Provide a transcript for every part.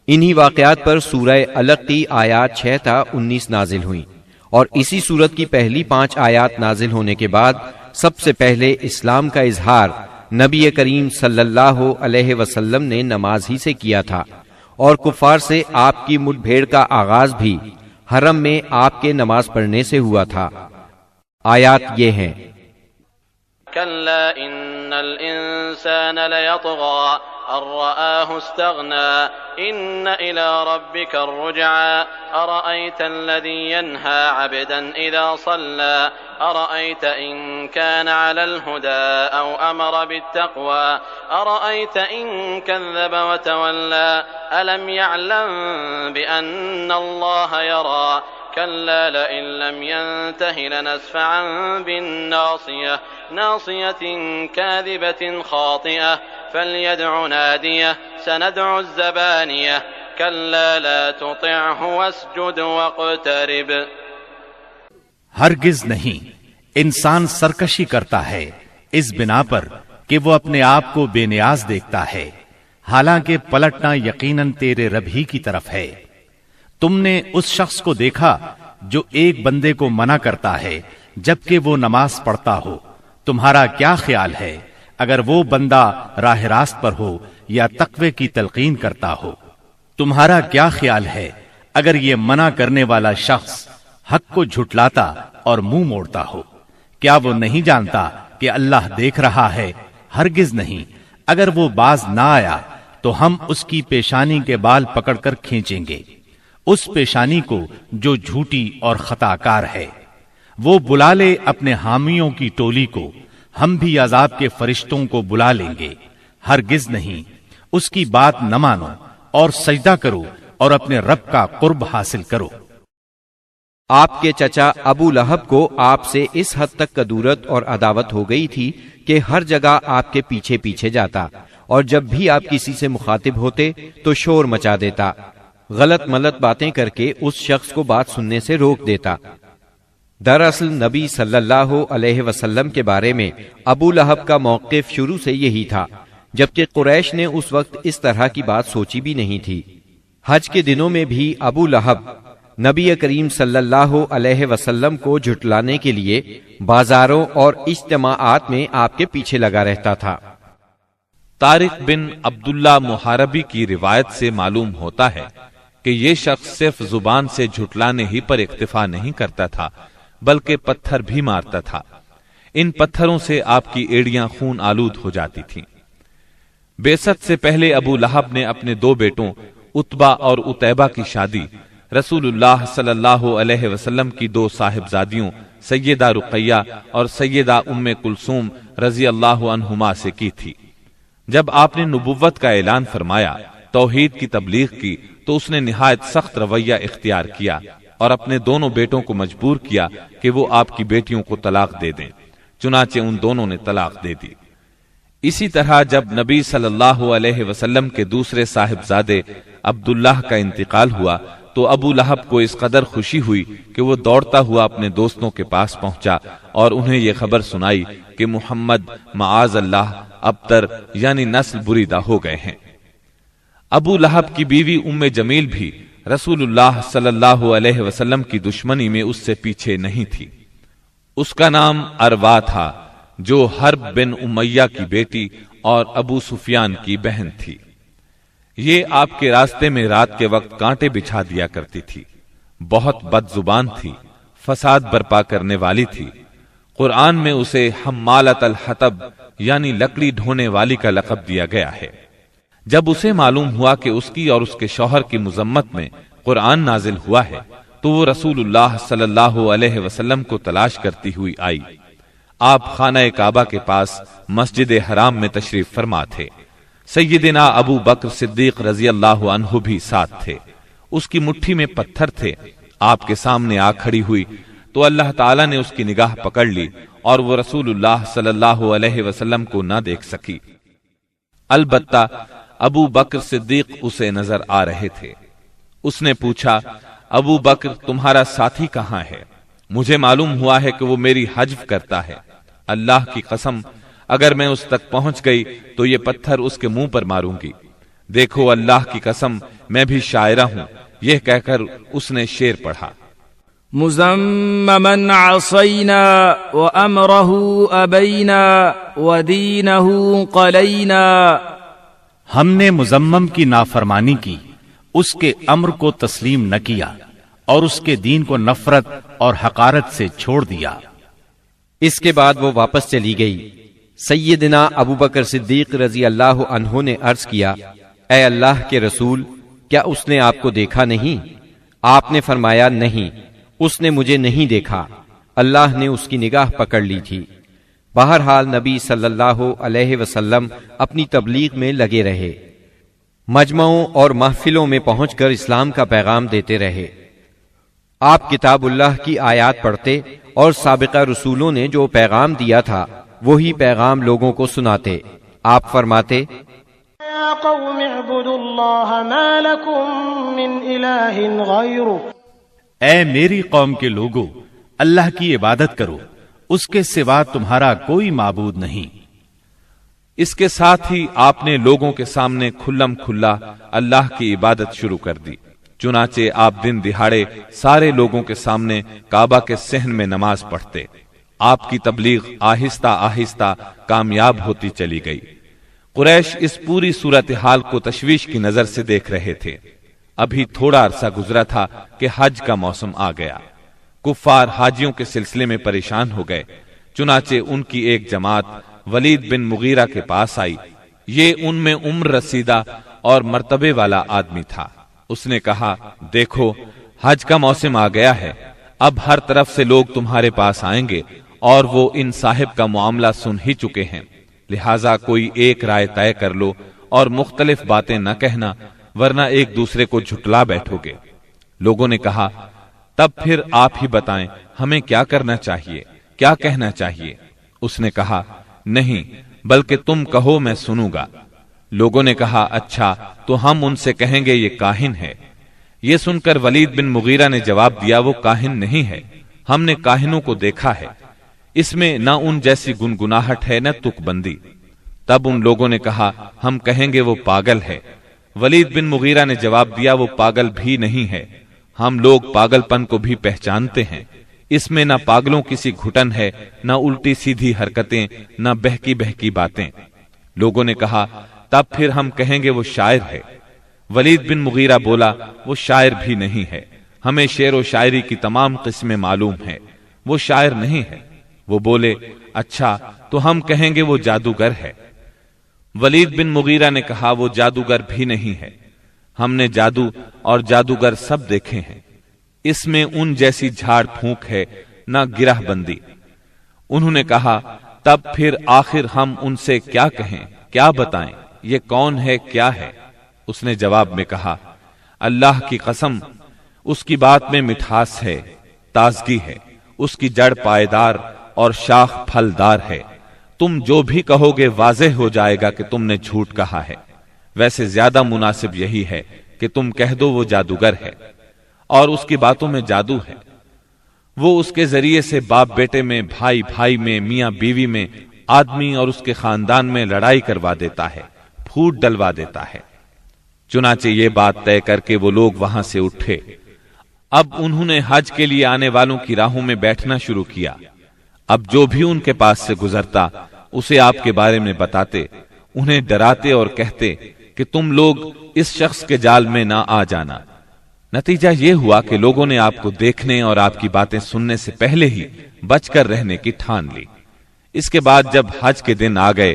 انہی واقعات پر سورہ علق کی آیات 6 تا 19 نازل ہوئیں، اور اسی سورت کی پہلی 5 آیات نازل ہونے کے بعد سب سے پہلے اسلام کا اظہار نبی کریم صلی اللہ علیہ وسلم نے نماز ہی سے کیا تھا، اور کفار سے آپ کی مٹ بھیڑ کا آغاز بھی حرم میں آپ کے نماز پڑھنے سے ہوا تھا۔ آیات یہ ہیں: كلا إن الإنسان ليطغى أن رآه استغنى إن إلى ربك الرجعى أرأيت الذي ينهى عبدا إذا صلى أرأيت إن كان على الهدى أو أمر بالتقوى أرأيت إن كذب وتولى ألم يعلم بأن الله يرى كلا لئن لم ينته لنسفعا بالناصية ناصية كاذبة خاطئة فليدع ناديه سندع الزبانية كلا لا تطعه واسجد واقترب۔ ہرگز نہیں، انسان سرکشی کرتا ہے اس بنا پر کہ وہ اپنے آپ کو بے نیاز دیکھتا ہے، حالانکہ پلٹنا یقیناً تیرے رب ہی کی طرف ہے۔ تم نے اس شخص کو دیکھا جو ایک بندے کو منع کرتا ہے جبکہ وہ نماز پڑھتا ہو، تمہارا کیا خیال ہے اگر وہ بندہ راہ راست پر ہو یا تقوی کی تلقین کرتا ہو؟ تمہارا کیا خیال ہے اگر یہ منع کرنے والا شخص حق کو جھٹلاتا اور منہ موڑتا ہو؟ کیا وہ نہیں جانتا کہ اللہ دیکھ رہا ہے؟ ہرگز نہیں، اگر وہ باز نہ آیا تو ہم اس کی پیشانی کے بال پکڑ کر کھینچیں گے، اس پیشانی کو جو جھوٹی اور خطا کار ہے۔ وہ بلا لے اپنے حامیوں کی ٹولی کو، ہم بھی عذاب کے فرشتوں کو بلا لیں گے۔ ہرگز نہیں، اس کی بات نہ مانو اور سجدہ کرو اور اپنے رب کا قرب حاصل کرو۔ آپ کے چچا ابو لہب کو آپ سے اس حد تک کدورت اور عداوت ہو گئی تھی کہ ہر جگہ آپ کے پیچھے پیچھے جاتا، اور جب بھی آپ کسی سے مخاطب ہوتے تو شور مچا دیتا، غلط ملط باتیں کر کے اس شخص کو بات سننے سے روک دیتا۔ دراصل نبی صلی اللہ علیہ وسلم کے بارے میں ابو لہب کا موقف شروع سے یہی تھا، جبکہ قریش نے اس وقت اس طرح کی بات سوچی بھی نہیں تھی۔ حج کے دنوں میں بھی ابو لہب نبی کریم صلی اللہ علیہ وسلم کو جھٹلانے کے لیے بازاروں اور اجتماعات میں آپ کے پیچھے لگا رہتا تھا۔ طارق بن عبداللہ محاربی کی روایت سے معلوم ہوتا ہے کہ یہ شخص صرف زبان سے جھٹلانے ہی پر اکتفا نہیں کرتا تھا بلکہ پتھر بھی مارتا تھا۔ ان پتھروں سے آپ کی ایڑیاں خون آلود ہو جاتی تھیں۔ بعثت سے پہلے ابو لہب نے اپنے 2 بیٹوں عتبہ اور عتیبہ کی شادی رسول اللہ صلی اللہ علیہ وسلم کی 2 صاحبزادیوں سیدہ رقیہ اور سیدہ ام کلثوم رضی اللہ عنہما سے کی تھی۔ جب آپ نے نبوت کا اعلان فرمایا، توحید کی تبلیغ کی، تو اس نے نہایت سخت رویہ اختیار کیا اور اپنے دونوں بیٹوں کو مجبور کیا کہ وہ آپ کی بیٹیوں کو طلاق دے دیں۔ چنانچہ ان دونوں نے طلاق دے دی۔ اسی طرح جب نبی صلی اللہ علیہ وسلم کے دوسرے صاحبزادے عبداللہ کا انتقال ہوا تو ابو لہب کو اس قدر خوشی ہوئی کہ وہ دوڑتا ہوا اپنے دوستوں کے پاس پہنچا اور انہیں یہ خبر سنائی کہ محمد معاذ اللہ ابتر یعنی نسل بریدہ ہو گئے ہیں۔ ابو لہب کی بیوی ام جمیل بھی رسول اللہ صلی اللہ علیہ وسلم کی دشمنی میں اس سے پیچھے نہیں تھی۔ اس کا نام اروا تھا، جو حرب بن امیہ کی بیٹی اور ابو سفیان کی بہن تھی۔ یہ آپ کے راستے میں رات کے وقت کانٹے بچھا دیا کرتی تھی، بہت بد زبان تھی، فساد برپا کرنے والی تھی۔ قرآن میں اسے حمالۃ الحطب یعنی لکڑی ڈھونے والی کا لقب دیا گیا ہے۔ جب اسے معلوم ہوا کہ اس کی اور اس کے شوہر کی مذمت میں قرآن نازل ہوا ہے تو وہ رسول اللہ صلی اللہ علیہ وسلم کو تلاش کرتی ہوئی آئی۔ آپ خانہ کعبہ کے پاس مسجد حرام میں تشریف فرما تھے۔ سیدنا ابو بکر صدیق رضی اللہ عنہ بھی ساتھ تھے۔ اس کی مٹھی میں پتھر تھے۔ آپ کے سامنے آ کھڑی ہوئی تو اللہ تعالیٰ نے اس کی نگاہ پکڑ لی اور وہ رسول اللہ صلی اللہ علیہ وسلم کو نہ دیکھ سکی۔ البتہ ابو بکر صدیق اسے نظر آ رہے تھے۔ اس نے پوچھا، ابو بکر تمہارا ساتھی کہاں ہے؟ مجھے معلوم ہوا ہے کہ وہ میری حجب کرتا ہے۔ اللہ کی قسم اگر میں اس تک پہنچ گئی تو یہ پتھر اس کے منہ پر ماروں گی۔ دیکھو اللہ کی قسم میں بھی شاعرہ ہوں، یہ کہہ کر اس نے شعر پڑھا۔ مزممن عصینا وامرہ ابینا ودینہ قلینا، ہم نے مزمم کی نافرمانی کی، اس کے امر کو تسلیم نہ کیا اور اس کے دین کو نفرت اور حقارت سے چھوڑ دیا۔ اس کے بعد وہ واپس چلی گئی۔ سیدنا ابو بکر صدیق رضی اللہ عنہ نے عرض کیا، اے اللہ کے رسول، کیا اس نے آپ کو دیکھا نہیں؟ آپ نے فرمایا، نہیں، اس نے مجھے نہیں دیکھا، اللہ نے اس کی نگاہ پکڑ لی تھی۔ بہرحال نبی صلی اللہ علیہ وسلم اپنی تبلیغ میں لگے رہے، مجمعوں اور محفلوں میں پہنچ کر اسلام کا پیغام دیتے رہے۔ آپ کتاب اللہ کی آیات پڑھتے اور سابقہ رسولوں نے جو پیغام دیا تھا وہی پیغام لوگوں کو سناتے۔ آپ فرماتے، یا قوم اعبدوا اللہ ما لکم من الہ غیرہ، اے میری قوم کے لوگو، اللہ کی عبادت کرو، اس کے سوا تمہارا کوئی معبود نہیں۔ اس کے ساتھ ہی آپ نے لوگوں کے سامنے کھلم کھلا اللہ کی عبادت شروع کر دی۔ چنانچہ آپ دن دہاڑے سارے لوگوں کے سامنے کعبہ کے صحن میں نماز پڑھتے۔ آپ کی تبلیغ آہستہ آہستہ کامیاب ہوتی چلی گئی۔ قریش اس پوری صورتحال کو تشویش کی نظر سے دیکھ رہے تھے۔ ابھی تھوڑا عرصہ گزرا تھا کہ حج کا موسم آ گیا۔ کفار حاجیوں کے سلسلے میں پریشان ہو گئے، چنانچہ ان کی ایک جماعت ولید بن مغیرہ کے پاس آئی۔ یہ ان میں عمر رسیدہ اور مرتبے والا آدمی تھا۔ اس نے کہا، دیکھو حج کا موسم آ گیا ہے، اب ہر طرف سے لوگ تمہارے پاس آئیں گے اور وہ ان صاحب کا معاملہ سن ہی چکے ہیں، لہٰذا کوئی ایک رائے طے کر لو اور مختلف باتیں نہ کہنا، ورنہ ایک دوسرے کو جھٹلا بیٹھو گے۔ لوگوں نے کہا، تب پھر آپ ہی بتائیں ہمیں کیا کرنا چاہیے، کیا کہنا چاہیے؟ اس نے کہا، نہیں، بلکہ تم کہو میں سنوں گا۔ لوگوں نے کہا، اچھا تو ہم ان سے کہیں گے یہ کاہن ہے۔ یہ سن کر ولید بن مغیرہ نے جواب دیا، وہ کاہن نہیں ہے، ہم نے کاہنوں کو دیکھا ہے، اس میں نہ ان جیسی گنگناہٹ ہے نہ تک بندی۔ تب ان لوگوں نے کہا، ہم کہیں گے وہ پاگل ہے۔ ولید بن مغیرہ نے جواب دیا، وہ پاگل بھی نہیں ہے، ہم لوگ پاگل پن کو بھی پہچانتے ہیں، اس میں نہ پاگلوں کسی گھٹن ہے، نہ الٹی سیدھی حرکتیں، نہ بہکی بہکی باتیں۔ لوگوں نے کہا، تب پھر ہم کہیں گے وہ شاعر ہے۔ ولید بن مغیرہ بولا، وہ شاعر بھی نہیں ہے، ہمیں شعر و شاعری کی تمام قسمیں معلوم ہیں، وہ شاعر نہیں ہے۔ وہ بولے، اچھا تو ہم کہیں گے وہ جادوگر ہے۔ ولید بن مغیرہ نے کہا، وہ جادوگر بھی نہیں ہے، ہم نے جادو اور جادوگر سب دیکھے ہیں، اس میں ان جیسی جھاڑ پھونک ہے نہ گرہ بندی۔ انہوں نے کہا، تب پھر آخر ہم ان سے کیا کہیں، کیا بتائیں، یہ کون ہے، کیا ہے؟ اس نے جواب میں کہا، اللہ کی قسم، اس کی بات میں مٹھاس ہے، تازگی ہے، اس کی جڑ پائیدار اور شاخ پھلدار ہے، تم جو بھی کہو گے واضح ہو جائے گا کہ تم نے جھوٹ کہا ہے۔ ویسے زیادہ مناسب یہی ہے کہ تم کہہ دو وہ جادوگر ہے، اور اس کی باتوں میں جادو ہے، وہ اس کے ذریعے سے باپ بیٹے میں، بھائی بھائی میں، میاں بیوی میں، آدمی اور اس کے خاندان میں لڑائی کروا دیتا ہے، پھوٹ ڈلوا دیتا ہے۔ چنانچہ یہ بات طے کر کے وہ لوگ وہاں سے اٹھے۔ اب انہوں نے حج کے لیے آنے والوں کی راہوں میں بیٹھنا شروع کیا۔ اب جو بھی ان کے پاس سے گزرتا اسے آپ کے بارے میں بتاتے، انہیں ڈراتے اور کہتے کہ تم لوگ اس شخص کے جال میں نہ آ جانا۔ نتیجہ یہ ہوا کہ لوگوں نے آپ کو دیکھنے اور آپ کی باتیں سننے سے پہلے ہی بچ کر رہنے کی ٹھان لی۔ اس کے بعد جب حج کے دن آ گئے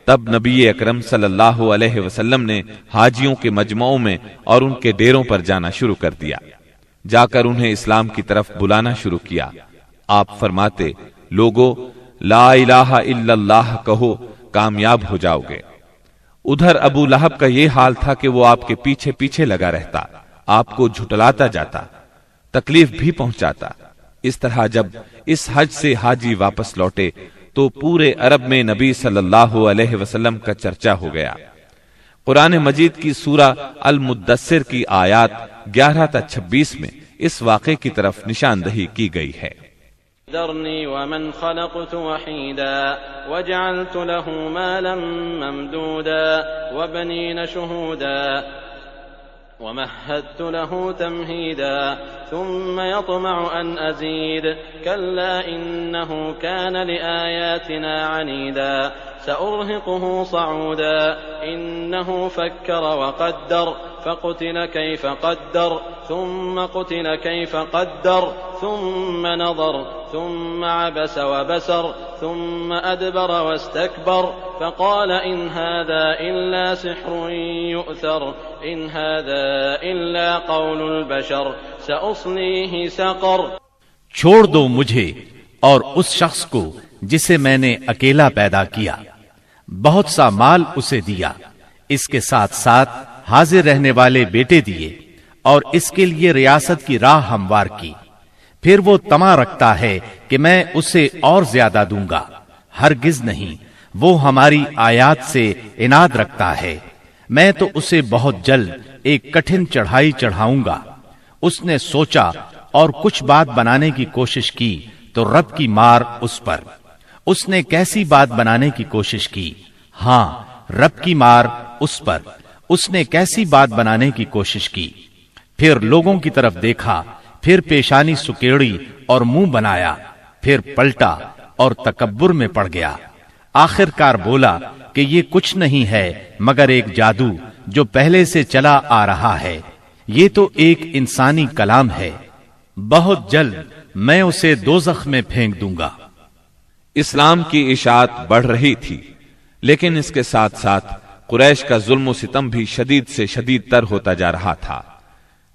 تب نبی اکرم صلی اللہ علیہ وسلم نے حاجیوں کے مجمعوں میں اور ان کے ڈیروں پر جانا شروع کر دیا، جا کر انہیں اسلام کی طرف بلانا شروع کیا۔ آپ فرماتے، لوگو لا الہ الا اللہ کہو، کامیاب ہو جاؤ گے۔ ادھر ابو لہب کا یہ حال تھا کہ وہ آپ کے پیچھے پیچھے لگا رہتا، آپ کو جھٹلاتا جاتا، تکلیف بھی پہنچاتا۔ اس طرح جب اس حج سے حاجی واپس لوٹے تو پورے عرب میں نبی صلی اللہ علیہ وسلم کا چرچا ہو گیا۔ قرآن مجید کی سورہ المدثر کی آیات 11 تا 26 میں اس واقعے کی طرف نشاندہی کی گئی ہے۔ ذرني ومن خلقت وحيدا وجعلت له مالا ممدودا وبنين شهودا ومهدت له تمهيدا ثم يطمع أن أزيد كلا إنه كان لآياتنا عنيدا سأرهقه صعودا إنه فكر وقدر فقتل كيف قدر ثم قتل كيف قدر ثم نظر ثم عبس وبسر ثم أدبر واستكبر فقال إن هذا إلا سحر يؤثر إن هذا إلا قول البشر سأصليه سقر. چھوڑ دو مجھے اور اس شخص کو جسے میں نے اکیلا پیدا کیا، بہت سا مال اسے دیا، اس کے ساتھ ساتھ حاضر رہنے والے بیٹے دیے اور اس کے لیے ریاست کی راہ ہموار کی. پھر وہ طمع رکھتا ہے کہ میں اسے اور زیادہ دوں گا. ہرگز نہیں، وہ ہماری آیات سے عناد رکھتا ہے. میں تو اسے بہت جلد ایک کٹھن چڑھائی چڑھاؤں گا. اس نے سوچا اور کچھ بات بنانے کی کوشش کی تو رب کی مار اس پر. اس نے کیسی بات بنانے کی کوشش کی؟ ہاں، رب کی مار اس پر. اس نے کیسی بات بنانے کی کوشش کی؟ پھر لوگوں کی طرف دیکھا، پھر پیشانی سکیڑی اور منہ بنایا، پھر پلٹا اور تکبر میں پڑ گیا. آخر کار بولا کہ یہ کچھ نہیں ہے مگر ایک جادو جو پہلے سے چلا آ رہا ہے. یہ تو ایک انسانی کلام ہے. بہت جلد میں اسے دوزخ میں پھینک دوں گا. اسلام کی اشاعت بڑھ رہی تھی، لیکن اس کے ساتھ ساتھ قریش کا ظلم و ستم بھی شدید سے شدید تر ہوتا جا رہا تھا.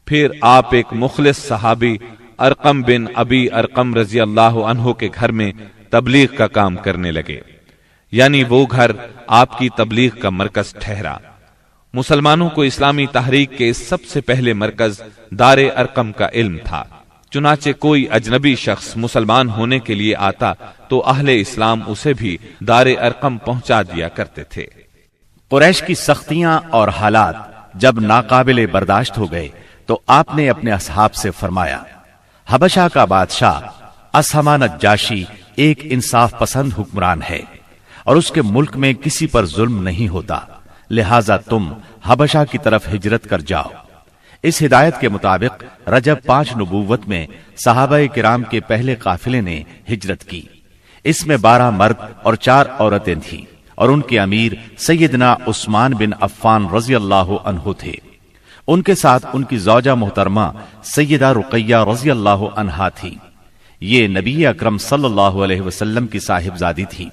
پھر آپ ایک مخلص صحابی ارقم بن ابی ارقم رضی اللہ عنہ کے گھر میں تبلیغ کا کام کرنے لگے، یعنی وہ گھر آپ کی تبلیغ کا مرکز ٹھہرا. مسلمانوں کو اسلامی تحریک کے سب سے پہلے مرکز دار ارقم کا علم تھا. چنانچہ کوئی اجنبی شخص مسلمان ہونے کے لیے آتا تو اہل اسلام اسے بھی دار ارقم پہنچا دیا کرتے تھے. قریش کی سختیاں اور حالات جب ناقابل برداشت ہو گئے تو آپ نے اپنے اصحاب سے فرمایا، حبشہ کا بادشاہ اسہمہ نجاشی ایک انصاف پسند حکمران ہے اور اس کے ملک میں کسی پر ظلم نہیں ہوتا، لہٰذا تم حبشہ کی طرف ہجرت کر جاؤ. اس ہدایت کے مطابق رجب 5 نبوت میں صحابہ کرام کے پہلے قافلے نے ہجرت کی. اس میں 12 مرد اور 4 عورتیں تھیں اور ان کے امیر سیدنا عثمان بن عفان رضی اللہ عنہ تھے. ان کے ساتھ ان کی زوجہ محترمہ سیدہ رقیہ رضی اللہ عنہا تھی. یہ نبی اکرم صلی اللہ علیہ وسلم کی صاحبزادی تھی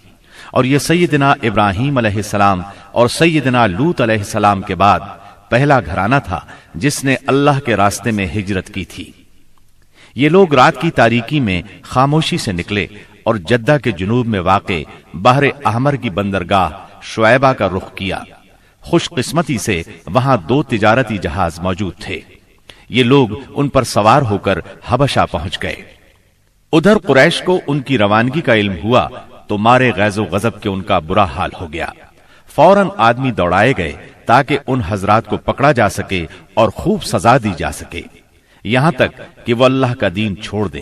اور یہ سیدنا ابراہیم علیہ السلام اور سیدنا لوط علیہ السلام کے بعد پہلا گھرانہ تھا جس نے اللہ کے راستے میں ہجرت کی تھی. یہ لوگ رات کی تاریکی میں خاموشی سے نکلے اور جدہ کے جنوب میں واقع بحر احمر کی بندرگاہ شعیبہ کا رخ کیا. خوش قسمتی سے وہاں 2 تجارتی جہاز موجود تھے. یہ لوگ ان پر سوار ہو کر حبشہ پہنچ گئے. ادھر قریش کو ان کی روانگی کا علم ہوا تو مارے غیظ و غضب کے ان کا برا حال ہو گیا. فوراً آدمی دوڑائے گئے تاکہ ان حضرات کو پکڑا جا سکے اور خوب سزا دی جا سکے، یہاں تک کہ وہ اللہ کا دین چھوڑ دے.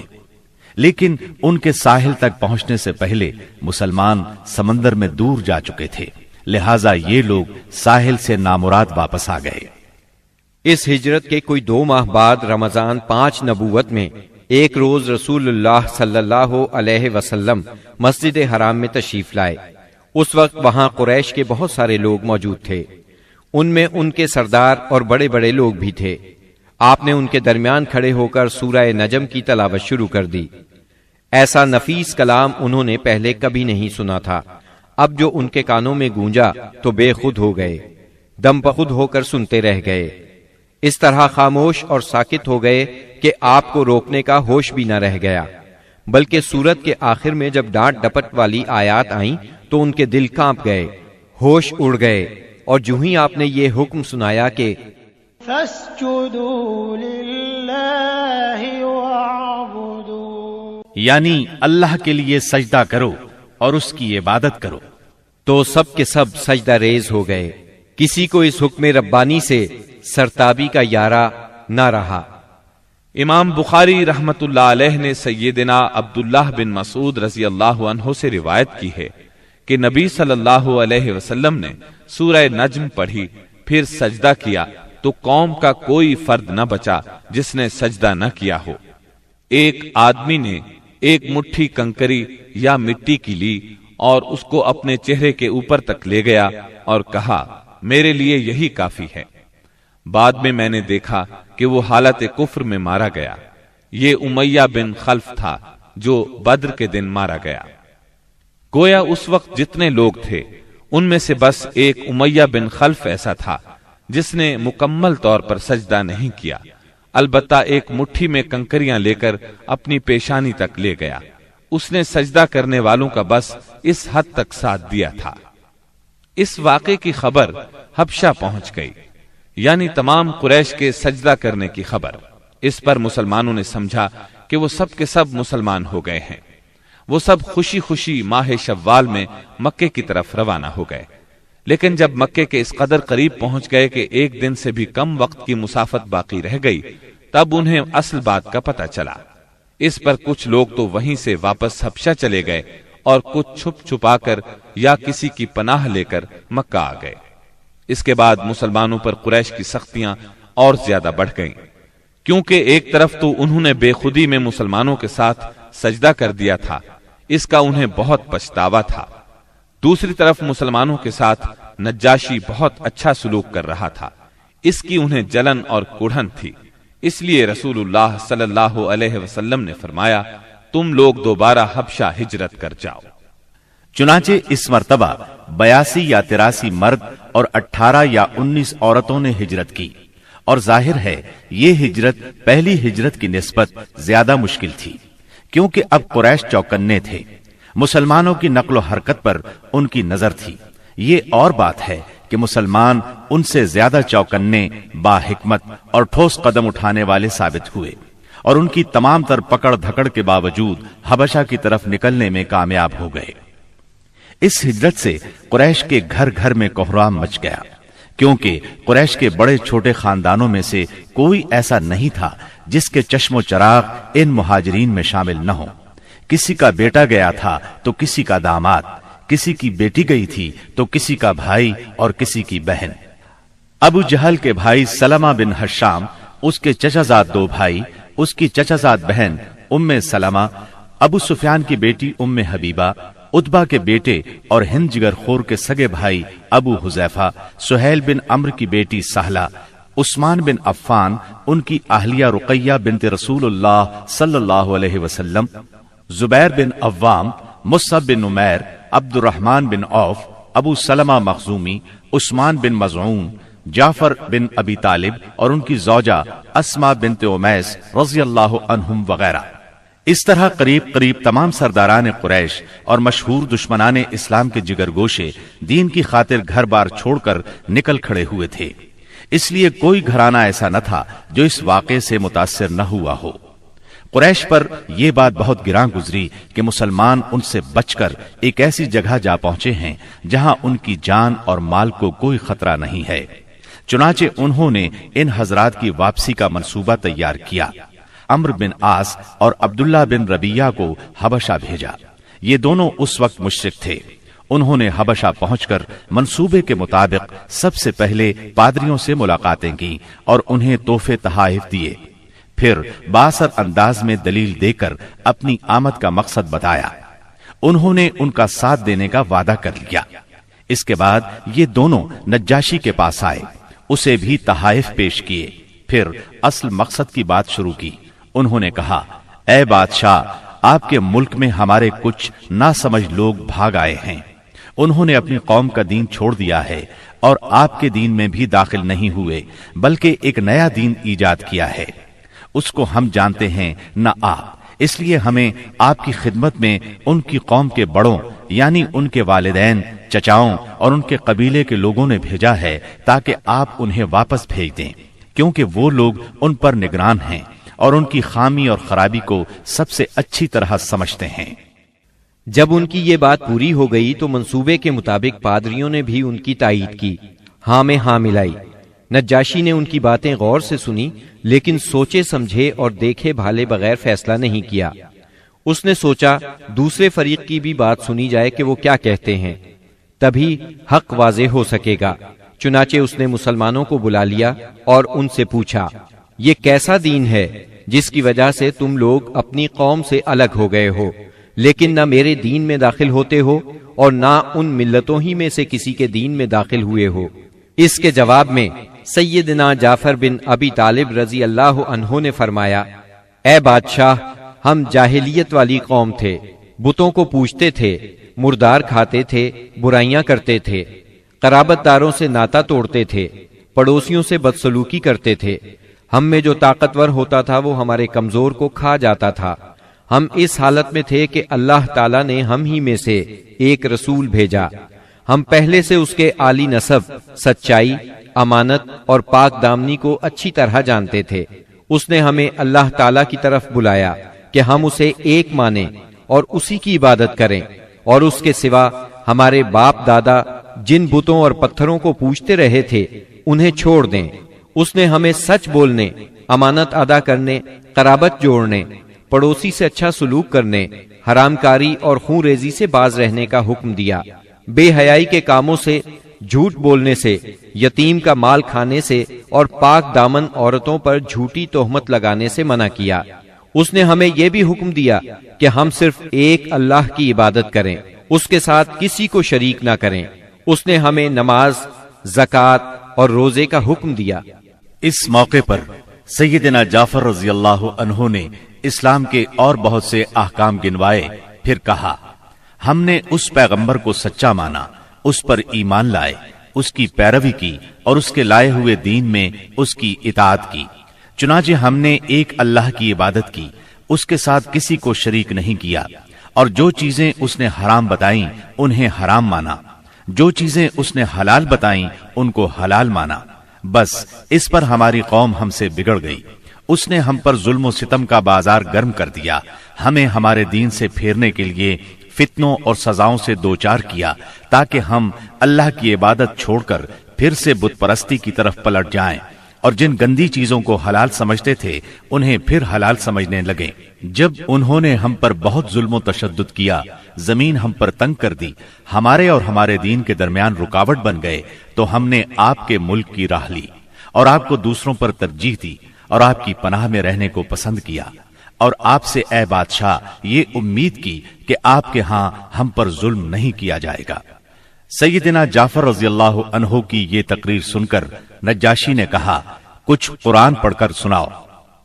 لیکن ان کے ساحل تک پہنچنے سے پہلے مسلمان سمندر میں دور جا چکے تھے، لہٰذا یہ لوگ ساحل سے نامراد واپس آ گئے. اس ہجرت کے کوئی 2 ماہ بعد رمضان 5 نبوت میں ایک روز رسول اللہ صلی اللہ علیہ وسلم مسجد حرام میں تشریف لائے. اس وقت وہاں قریش کے بہت سارے لوگ موجود تھے. ان میں ان کے سردار اور بڑے بڑے لوگ بھی تھے. آپ نے ان کے درمیان کھڑے ہو کر سورہ نجم کی تلاوت شروع کر دی. ایسا نفیس کلام انہوں نے پہلے کبھی نہیں سنا تھا. اب جو ان کے کانوں میں گونجا تو بے خود ہو گئے، دم بخود ہو کر سنتے رہ گئے. اس طرح خاموش اور ساکت ہو گئے کہ آپ کو روکنے کا ہوش بھی نہ رہ گیا. بلکہ سورت کے آخر میں جب ڈانٹ ڈپٹ والی آیات آئیں تو ان کے دل کانپ گئے، ہوش اڑ گئے، اور جو ہی آپ نے یہ حکم سنایا کہ فَاسْجُدُوا لِلَّهِ وَاعْبُدُوا، یعنی اللہ کے لیے سجدہ کرو اور اس کی عبادت کرو، تو سب کے سب سجدہ ریز ہو گئے. کسی کو اس حکم ربانی سے سرتابی کا یارہ نہ رہا. امام بخاری رحمت اللہ علیہ نے سیدنا عبداللہ بن مسعود رضی اللہ عنہ سے روایت کی ہے کہ نبی صلی اللہ علیہ وسلم نے سورہ نجم پڑھی، پھر سجدہ کیا تو قوم کا کوئی فرد نہ بچا جس نے سجدہ نہ کیا ہو۔ ایک آدمی نے ایک مٹھی کنکری یا مٹی کی لی اور اس کو اپنے چہرے کے اوپر تک لے گیا اور کہا، میرے لیے یہی کافی ہے۔ بعد میں نے دیکھا کہ وہ حالت کفر میں مارا گیا۔ یہ امیہ بن خلف تھا جو بدر کے دن مارا گیا۔ گویا اس وقت جتنے لوگ تھے ان میں سے بس ایک امیہ بن خلف ایسا تھا جس نے مکمل طور پر سجدہ نہیں کیا، البتہ ایک مٹھی میں کنکریاں لے کر اپنی پیشانی تک لے گیا۔ اس نے سجدہ کرنے والوں کا بس اس حد تک ساتھ دیا تھا۔ اس واقعے کی خبر حبشہ پہنچ گئی، یعنی تمام قریش کے سجدہ کرنے کی خبر۔ اس پر مسلمانوں نے سمجھا کہ وہ سب کے سب مسلمان ہو گئے ہیں۔ وہ سب خوشی خوشی ماہ شوال میں مکے کی طرف روانہ ہو گئے، لیکن جب مکے کے اس قدر قریب پہنچ گئے کہ ایک دن سے بھی کم وقت کی مسافت باقی رہ گئی، تب انہیں اصل بات کا پتہ چلا۔ اس پر کچھ لوگ تو وہیں سے واپس حبشہ چلے گئے اور کچھ چھپ چھپا کر یا کسی کی پناہ لے کر مکہ آ گئے۔ اس کے بعد مسلمانوں پر قریش کی سختیاں اور زیادہ بڑھ گئیں، کیونکہ ایک طرف تو انہوں نے بے خودی میں مسلمانوں کے ساتھ سجدہ کر دیا تھا، اس کا انہیں بہت پچھتاوا تھا۔ دوسری طرف مسلمانوں کے ساتھ نجاشی بہت اچھا سلوک کر رہا تھا، اس کی انہیں جلن اور کڑھن تھی۔ اس لیے رسول اللہ صلی اللہ علیہ وسلم نے فرمایا، تم لوگ دوبارہ حبشہ ہجرت کر جاؤ۔ چنانچہ اس مرتبہ 82 یا 83 مرد اور 18 یا 19 عورتوں نے ہجرت کی، اور ظاہر ہے یہ ہجرت پہلی ہجرت کی نسبت زیادہ مشکل تھی، کیونکہ اب قریش چوکنے تھے، مسلمانوں کی نقل و حرکت پر ان کی نظر تھی۔ یہ اور بات ہے کہ مسلمان ان سے زیادہ چوکنے، با حکمت اور ٹھوس قدم اٹھانے والے ثابت ہوئے، اور ان کی تمام تر پکڑ دھکڑ کے باوجود حبشہ کی طرف نکلنے میں کامیاب ہو گئے۔ اس ہجرت سے قریش کے گھر گھر میں کوہرام مچ گیا، کیونکہ قریش کے بڑے چھوٹے خاندانوں میں سے کوئی ایسا نہیں تھا جس کے چشم و چراغ ان مہاجرین میں شامل نہ ہو۔ کسی کا بیٹا گیا تھا تو کسی کا داماد، کسی کی بیٹی گئی تھی تو کسی کا بھائی اور کسی کی بہن۔ ابو جہل کے بھائی سلمہ بن حشام، اس کے چچا زاد 2 بھائی، اس کی چچا زاد بہن ام سلمہ، ابو سفیان کی بیٹی ام حبیبہ، عتبہ کے بیٹے اور ہند جگر خور کے سگے بھائی ابو حذیفہ، سہیل بن عمرو کی بیٹی سہلہ، عثمان بن عفان، ان کی اہلیہ رقیہ بنت رسول اللہ صلی اللہ علیہ وسلم، زبیر بن عوام، مصعب بن عمیر، عبد الرحمن بن عوف، ابو سلمہ مخزومی، عثمان بن مظعون، جعفر بن ابی طالب اور ان کی زوجہ اسماء بنت امیس رضی اللہ عنہم وغیرہ۔ اس طرح قریب قریب تمام سرداران قریش اور مشہور دشمنان اسلام کے جگر گوشے دین کی خاطر گھر بار چھوڑ کر نکل کھڑے ہوئے تھے۔ اس لیے کوئی گھرانہ ایسا نہ تھا جو اس واقعے سے متاثر نہ ہوا ہو۔ قریش پر یہ بات بہت گراں گزری کہ مسلمان ان سے بچ کر ایک ایسی جگہ جا پہنچے ہیں جہاں ان کی جان اور مال کو کوئی خطرہ نہیں ہے۔ چنانچہ انہوں نے ان حضرات کی واپسی کا منصوبہ تیار کیا۔ عمرو بن عاص اور عبداللہ بن ربیہ کو حبشہ بھیجا۔ یہ دونوں اس وقت مشرک تھے۔ انہوں نے حبشہ پہنچ کر منصوبے کے مطابق سب سے پہلے پادریوں سے ملاقاتیں کی اور انہیں تحفے تحائف دیے، پھر بااثر انداز میں دلیل دے کر اپنی آمد کا مقصد بتایا۔ انہوں نے ان کا ساتھ دینے کا وعدہ کر لیا۔ اس کے بعد یہ دونوں نجاشی کے پاس آئے، اسے بھی تحائف پیش کیے، پھر اصل مقصد کی بات شروع کی۔ انہوں نے کہا، اے بادشاہ، آپ کے ملک میں ہمارے کچھ ناسمجھ لوگ بھاگ آئے ہیں۔ انہوں نے اپنی قوم کا دین چھوڑ دیا ہے اور آپ کے دین میں بھی داخل نہیں ہوئے، بلکہ ایک نیا دین ایجاد کیا ہے۔ اس کو ہم جانتے ہیں نہ آپ، اس لیے ہمیں آپ کی خدمت میں ان کی قوم کے بڑوں یعنی ان کے والدین، چچاؤں اور ان کے قبیلے کے لوگوں نے بھیجا ہے تاکہ آپ انہیں واپس بھیج دیں، کیونکہ وہ لوگ ان پر نگران ہیں اور ان کی خامی اور خرابی کو سب سے اچھی طرح سمجھتے ہیں۔ جب ان کی یہ بات پوری ہو گئی تو منصوبے کے مطابق پادریوں نے بھی ان کی تائید کی، ہاں میں ہاں ملائی۔ نجاشی نے ان کی باتیں غور سے سنی، لیکن سوچے سمجھے اور دیکھے بھالے بغیر فیصلہ نہیں کیا۔ اس نے سوچا دوسرے فریق کی بھی بات سنی جائے کہ وہ کیا کہتے ہیں، تبھی حق واضح ہو سکے گا۔ چنانچہ اس نے مسلمانوں کو بلا لیا اور ان سے پوچھا، یہ کیسا دین ہے جس کی وجہ سے تم لوگ اپنی قوم سے الگ ہو گئے ہو، لیکن نہ میرے دین میں داخل ہوتے ہو اور نہ ان ملتوں ہی میں سے کسی کے دین میں داخل ہوئے ہو؟ اس کے جواب میں سیدنا جعفر بن ابی طالب رضی اللہ عنہ نے فرمایا، اے بادشاہ، ہم جاہلیت والی قوم تھے، بتوں کو پوجتے تھے، مردار کھاتے تھے، برائیاں کرتے تھے، قرابت داروں سے ناتا توڑتے تھے، پڑوسیوں سے بدسلوکی کرتے تھے۔ ہم میں جو طاقتور ہوتا تھا وہ ہمارے کمزور کو کھا جاتا تھا۔ ہم اس حالت میں تھے کہ اللہ تعالیٰ نے ہم ہی میں سے ایک رسول بھیجا۔ ہم پہلے سے اس کے عالی نسب، سچائی، امانت اور پاک دامنی کو اچھی طرح جانتے تھے۔ اس نے ہمیں اللہ تعالیٰ کی طرف بلایا کہ ہم اسے ایک مانیں اور اسی کی عبادت کریں، اور اس کے سوا ہمارے باپ دادا جن بتوں اور پتھروں کو پوجتے رہے تھے انہیں چھوڑ دیں۔ اس نے ہمیں سچ بولنے، امانت ادا کرنے، قرابت جوڑنے، پڑوسی سے اچھا سلوک کرنے، حرام کاری اور خون ریزی سے باز رہنے کا حکم دیا، بے حیائی کے کاموں سے، جھوٹ بولنے سے، یتیم کا مال کھانے سے اور پاک دامن عورتوں پر جھوٹی تہمت لگانے سے منع کیا۔ اس نے ہمیں یہ بھی حکم دیا کہ ہم صرف ایک اللہ کی عبادت کریں، اس کے ساتھ کسی کو شریک نہ کریں۔ اس نے ہمیں نماز، زکوٰۃ اور روزے کا حکم دیا۔ اس موقع پر سیدنا جعفر رضی اللہ عنہ نے اسلام کے اور بہت سے احکام گنوائے، پھر کہا، ہم نے اس پیغمبر کو سچا مانا، اس پر ایمان لائے، اس کی پیروی کی اور اس کے لائے ہوئے دین میں اس کی اطاعت کی۔ چنانچہ ہم نے ایک اللہ کی عبادت کی، اس کے ساتھ کسی کو شریک نہیں کیا، اور جو چیزیں اس نے حرام بتائیں انہیں حرام مانا، جو چیزیں اس نے حلال بتائیں ان کو حلال مانا۔ بس اس پر ہماری قوم ہم سے بگڑ گئی، اس نے ہم پر ظلم و ستم کا بازار گرم کر دیا، ہمیں ہمارے دین سے پھیرنے کے لیے فتنوں اور سزاؤں سے دوچار کیا، تاکہ ہم اللہ کی عبادت چھوڑ کر پھر سے بت پرستی کی طرف پلٹ جائیں، اور جن گندی چیزوں کو حلال سمجھتے تھے انہیں پھر حلال سمجھنے لگے۔ جب انہوں نے ہم پر بہت ظلم و تشدد کیا، زمین ہم پر تنگ کر دی، ہمارے اور ہمارے دین کے درمیان رکاوٹ بن گئے، تو ہم نے آپ کے ملک کی راہ لی اور آپ کو دوسروں پر ترجیح دی اور آپ کی پناہ میں رہنے کو پسند کیا، اور آپ سے اے بادشاہ یہ امید کی کہ آپ کے ہاں ہم پر ظلم نہیں کیا جائے گا۔ سیدنا جعفر رضی اللہ عنہ کی یہ تقریر سن کر نجاشی نے کہا، کچھ قرآن پڑھ کر سناؤ۔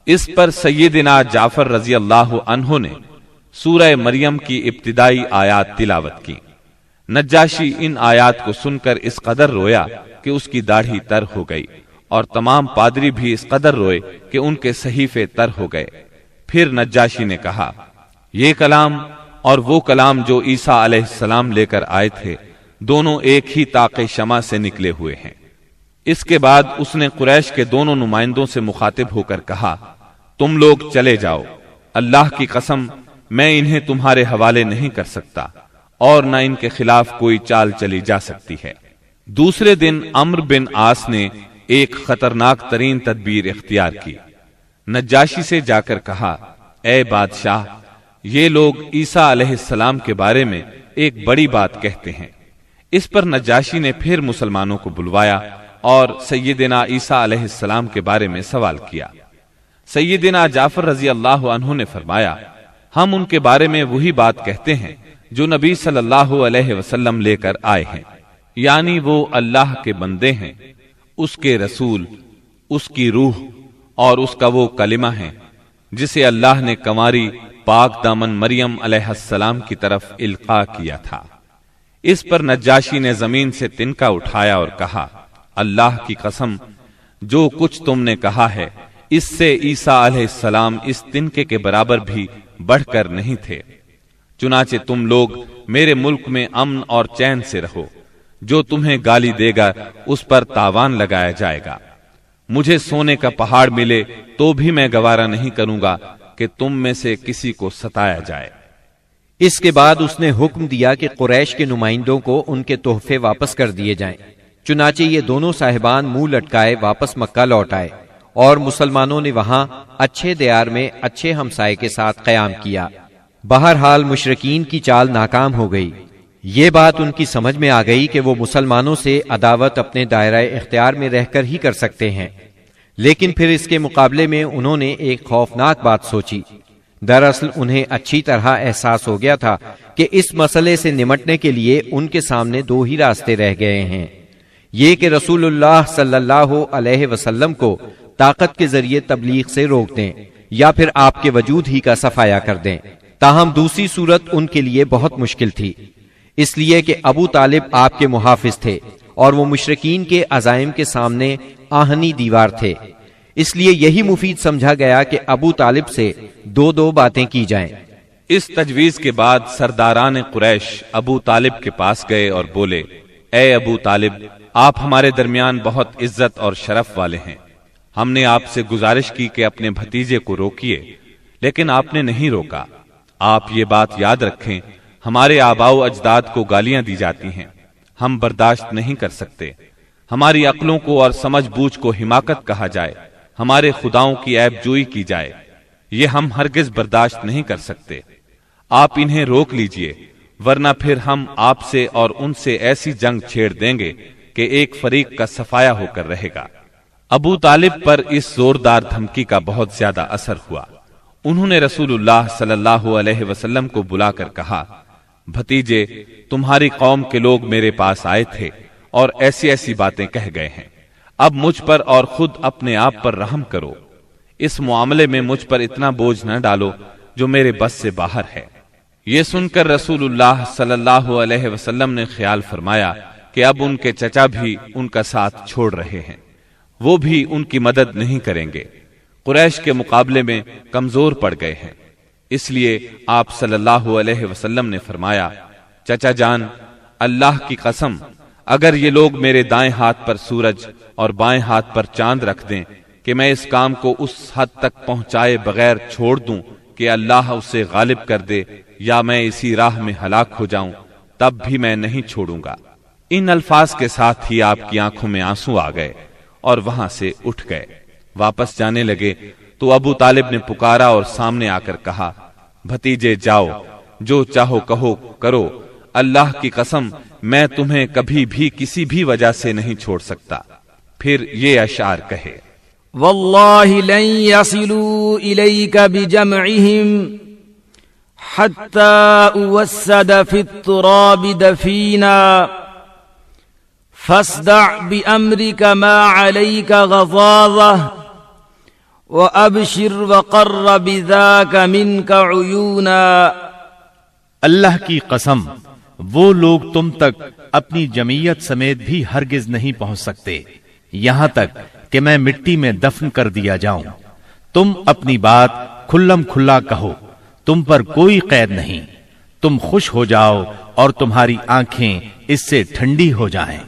اس پر سیدنا جعفر رضی اللہ عنہ نے سورہ مریم کی ابتدائی آیات تلاوت کی۔ نجاشی ان آیات کو سن کر اس قدر رویا کہ اس کی داڑھی تر ہو گئی، اور تمام پادری بھی اس قدر روئے کہ ان کے صحیفے تر ہو گئے۔ پھر نجاشی نے کہا، یہ کلام اور وہ کلام جو عیسیٰ علیہ السلام لے کر آئے تھے دونوں ایک ہی طاق شمع سے نکلے ہوئے ہیں۔ اس کے بعد اس نے قریش کے دونوں نمائندوں سے مخاطب ہو کر کہا، تم لوگ چلے جاؤ، اللہ کی قسم میں انہیں تمہارے حوالے نہیں کر سکتا، اور نہ ان کے خلاف کوئی چال چلی جا سکتی ہے۔ دوسرے دن عمرو بن عاص نے ایک خطرناک ترین تدبیر اختیار کی۔ نجاشی سے جا کر کہا، اے بادشاہ، یہ لوگ عیسیٰ علیہ السلام کے بارے میں ایک بڑی بات کہتے ہیں۔ اس پر نجاشی نے پھر مسلمانوں کو بلوایا اور سیدنا عیسیٰ علیہ السلام کے بارے میں سوال کیا۔ سیدنا جعفر رضی اللہ عنہ نے فرمایا، ہم ان کے بارے میں وہی بات کہتے ہیں جو نبی صلی اللہ علیہ وسلم لے کر آئے ہیں، یعنی وہ اللہ کے بندے ہیں، اس کے رسول، اس کی روح اور اس کا وہ کلمہ ہے جسے اللہ نے کنواری پاک دامن مریم علیہ السلام کی طرف القاء کیا تھا۔ اس پر نجاشی نے زمین سے تنکا اٹھایا اور کہا، اللہ کی قسم، جو کچھ تم نے کہا ہے اس سے عیسیٰ علیہ السلام اس تنکے کے برابر بھی بڑھ کر نہیں تھے۔ چنانچہ تم لوگ میرے ملک میں امن اور چین سے رہو، جو تمہیں گالی دے گا اس پر تاوان لگایا جائے گا۔ مجھے سونے کا پہاڑ ملے تو بھی میں گوارا نہیں کروں گا کہ تم میں سے کسی کو ستایا جائے۔ اس کے بعد اس نے حکم دیا کہ قریش کے نمائندوں کو ان کے تحفے واپس کر دیے جائیں۔ چنانچہ یہ دونوں صاحبان منہ لٹکائے واپس مکہ لوٹ آئے اور مسلمانوں نے وہاں اچھے دیار میں اچھے ہمسائے کے ساتھ قیام کیا۔ بہرحال مشرکین کی چال ناکام ہو گئی۔ یہ بات ان کی سمجھ میں آ گئی کہ وہ مسلمانوں سے عداوت اپنے دائرہ اختیار میں رہ کر ہی کر سکتے ہیں، لیکن پھر اس کے مقابلے میں انہوں نے ایک خوفناک بات سوچی۔ دراصل انہیں اچھی طرح احساس ہو گیا تھا کہ اس مسئلے سے نمٹنے کے لیے ان کے سامنے دو ہی راستے رہ گئے ہیں، یہ کہ رسول اللہ صلی اللہ علیہ وسلم کو طاقت کے ذریعے تبلیغ سے روک دیں یا پھر آپ کے وجود ہی کا صفایا کر دیں۔ تاہم دوسری صورت ان کے لیے بہت مشکل تھی، اس لیے کہ ابو طالب آپ کے محافظ تھے اور وہ مشرکین کے عزائم کے سامنے آہنی دیوار تھے۔ اس لیے یہی مفید سمجھا گیا کہ ابو طالب سے دو باتیں کی جائیں۔ اس تجویز کے بعد سرداران قریش ابو طالب کے پاس گئے اور بولے، اے ابو طالب، آپ ہمارے درمیان بہت عزت اور شرف والے ہیں۔ ہم نے آپ سے گزارش کی کہ اپنے بھتیجے کو روکیے، لیکن آپ نے نہیں روکا۔ آپ یہ بات یاد رکھیں، ہمارے آباء و اجداد کو گالیاں دی جاتی ہیں، ہم برداشت نہیں کر سکتے۔ ہماری عقلوں کو اور سمجھ بوجھ کو حماقت کہا جائے، ہمارے خداؤں کی عیب جوئی کی جائے، یہ ہم ہرگز برداشت نہیں کر سکتے۔ آپ انہیں روک لیجئے، ورنہ پھر ہم آپ سے اور ان سے ایسی جنگ چھیڑ دیں گے کہ ایک فریق کا صفایا ہو کر رہے گا۔ ابو طالب پر اس زوردار دھمکی کا بہت زیادہ اثر ہوا۔ انہوں نے رسول اللہ صلی اللہ علیہ وسلم کو بلا کر کہا، بھتیجے، تمہاری قوم کے لوگ میرے پاس آئے تھے اور ایسی ایسی باتیں کہہ گئے ہیں، اب مجھ پر اور خود اپنے آپ پر رحم کرو۔ اس معاملے میں مجھ پر اتنا بوجھ نہ ڈالو جو میرے بس سے باہر ہے۔ یہ سن کر رسول اللہ صلی اللہ علیہ وسلم نے خیال فرمایا کہ اب ان کے چچا بھی ان کا ساتھ چھوڑ رہے ہیں، وہ بھی ان کی مدد نہیں کریں گے، قریش کے مقابلے میں کمزور پڑ گئے ہیں۔ اس لیے آپ صلی اللہ علیہ وسلم نے فرمایا، چچا جان، اللہ کی قسم، اگر یہ لوگ میرے دائیں ہاتھ پر سورج اور بائیں ہاتھ پر چاند رکھ دیں کہ میں اس کام کو اس حد تک پہنچائے بغیر چھوڑ دوں کہ اللہ اسے غالب کر دے یا میں اسی راہ میں ہلاک ہو جاؤں، تب بھی میں نہیں چھوڑوں گا۔ ان الفاظ کے ساتھ ہی آپ کی آنکھوں میں آنسو آ گئے اور وہاں سے اٹھ گئے۔ واپس جانے لگے تو ابو طالب نے پکارا اور سامنے آ کر کہا، بھتیجے جاؤ، جو چاہو کہو کرو، اللہ کی قسم میں تمہیں کبھی بھی کسی بھی وجہ سے نہیں چھوڑ سکتا۔ پھر یہ اشعار کہے، والله لن يصلوا إليك بجمعهم حتى أوسد في التراب دفينا فاصدع بأمرك ما عليك غضاضة وأبشر وقر بذاك منك عيونا۔ اللہ کی قسم، وہ لوگ تم تک اپنی جمعیت سمیت بھی ہرگز نہیں پہنچ سکتے یہاں تک کہ میں مٹی میں دفن کر دیا جاؤں۔ تم اپنی بات کھلم کھلا کہو، تم پر کوئی قید نہیں، تم خوش ہو جاؤ اور تمہاری آنکھیں اس سے ٹھنڈی ہو جائیں۔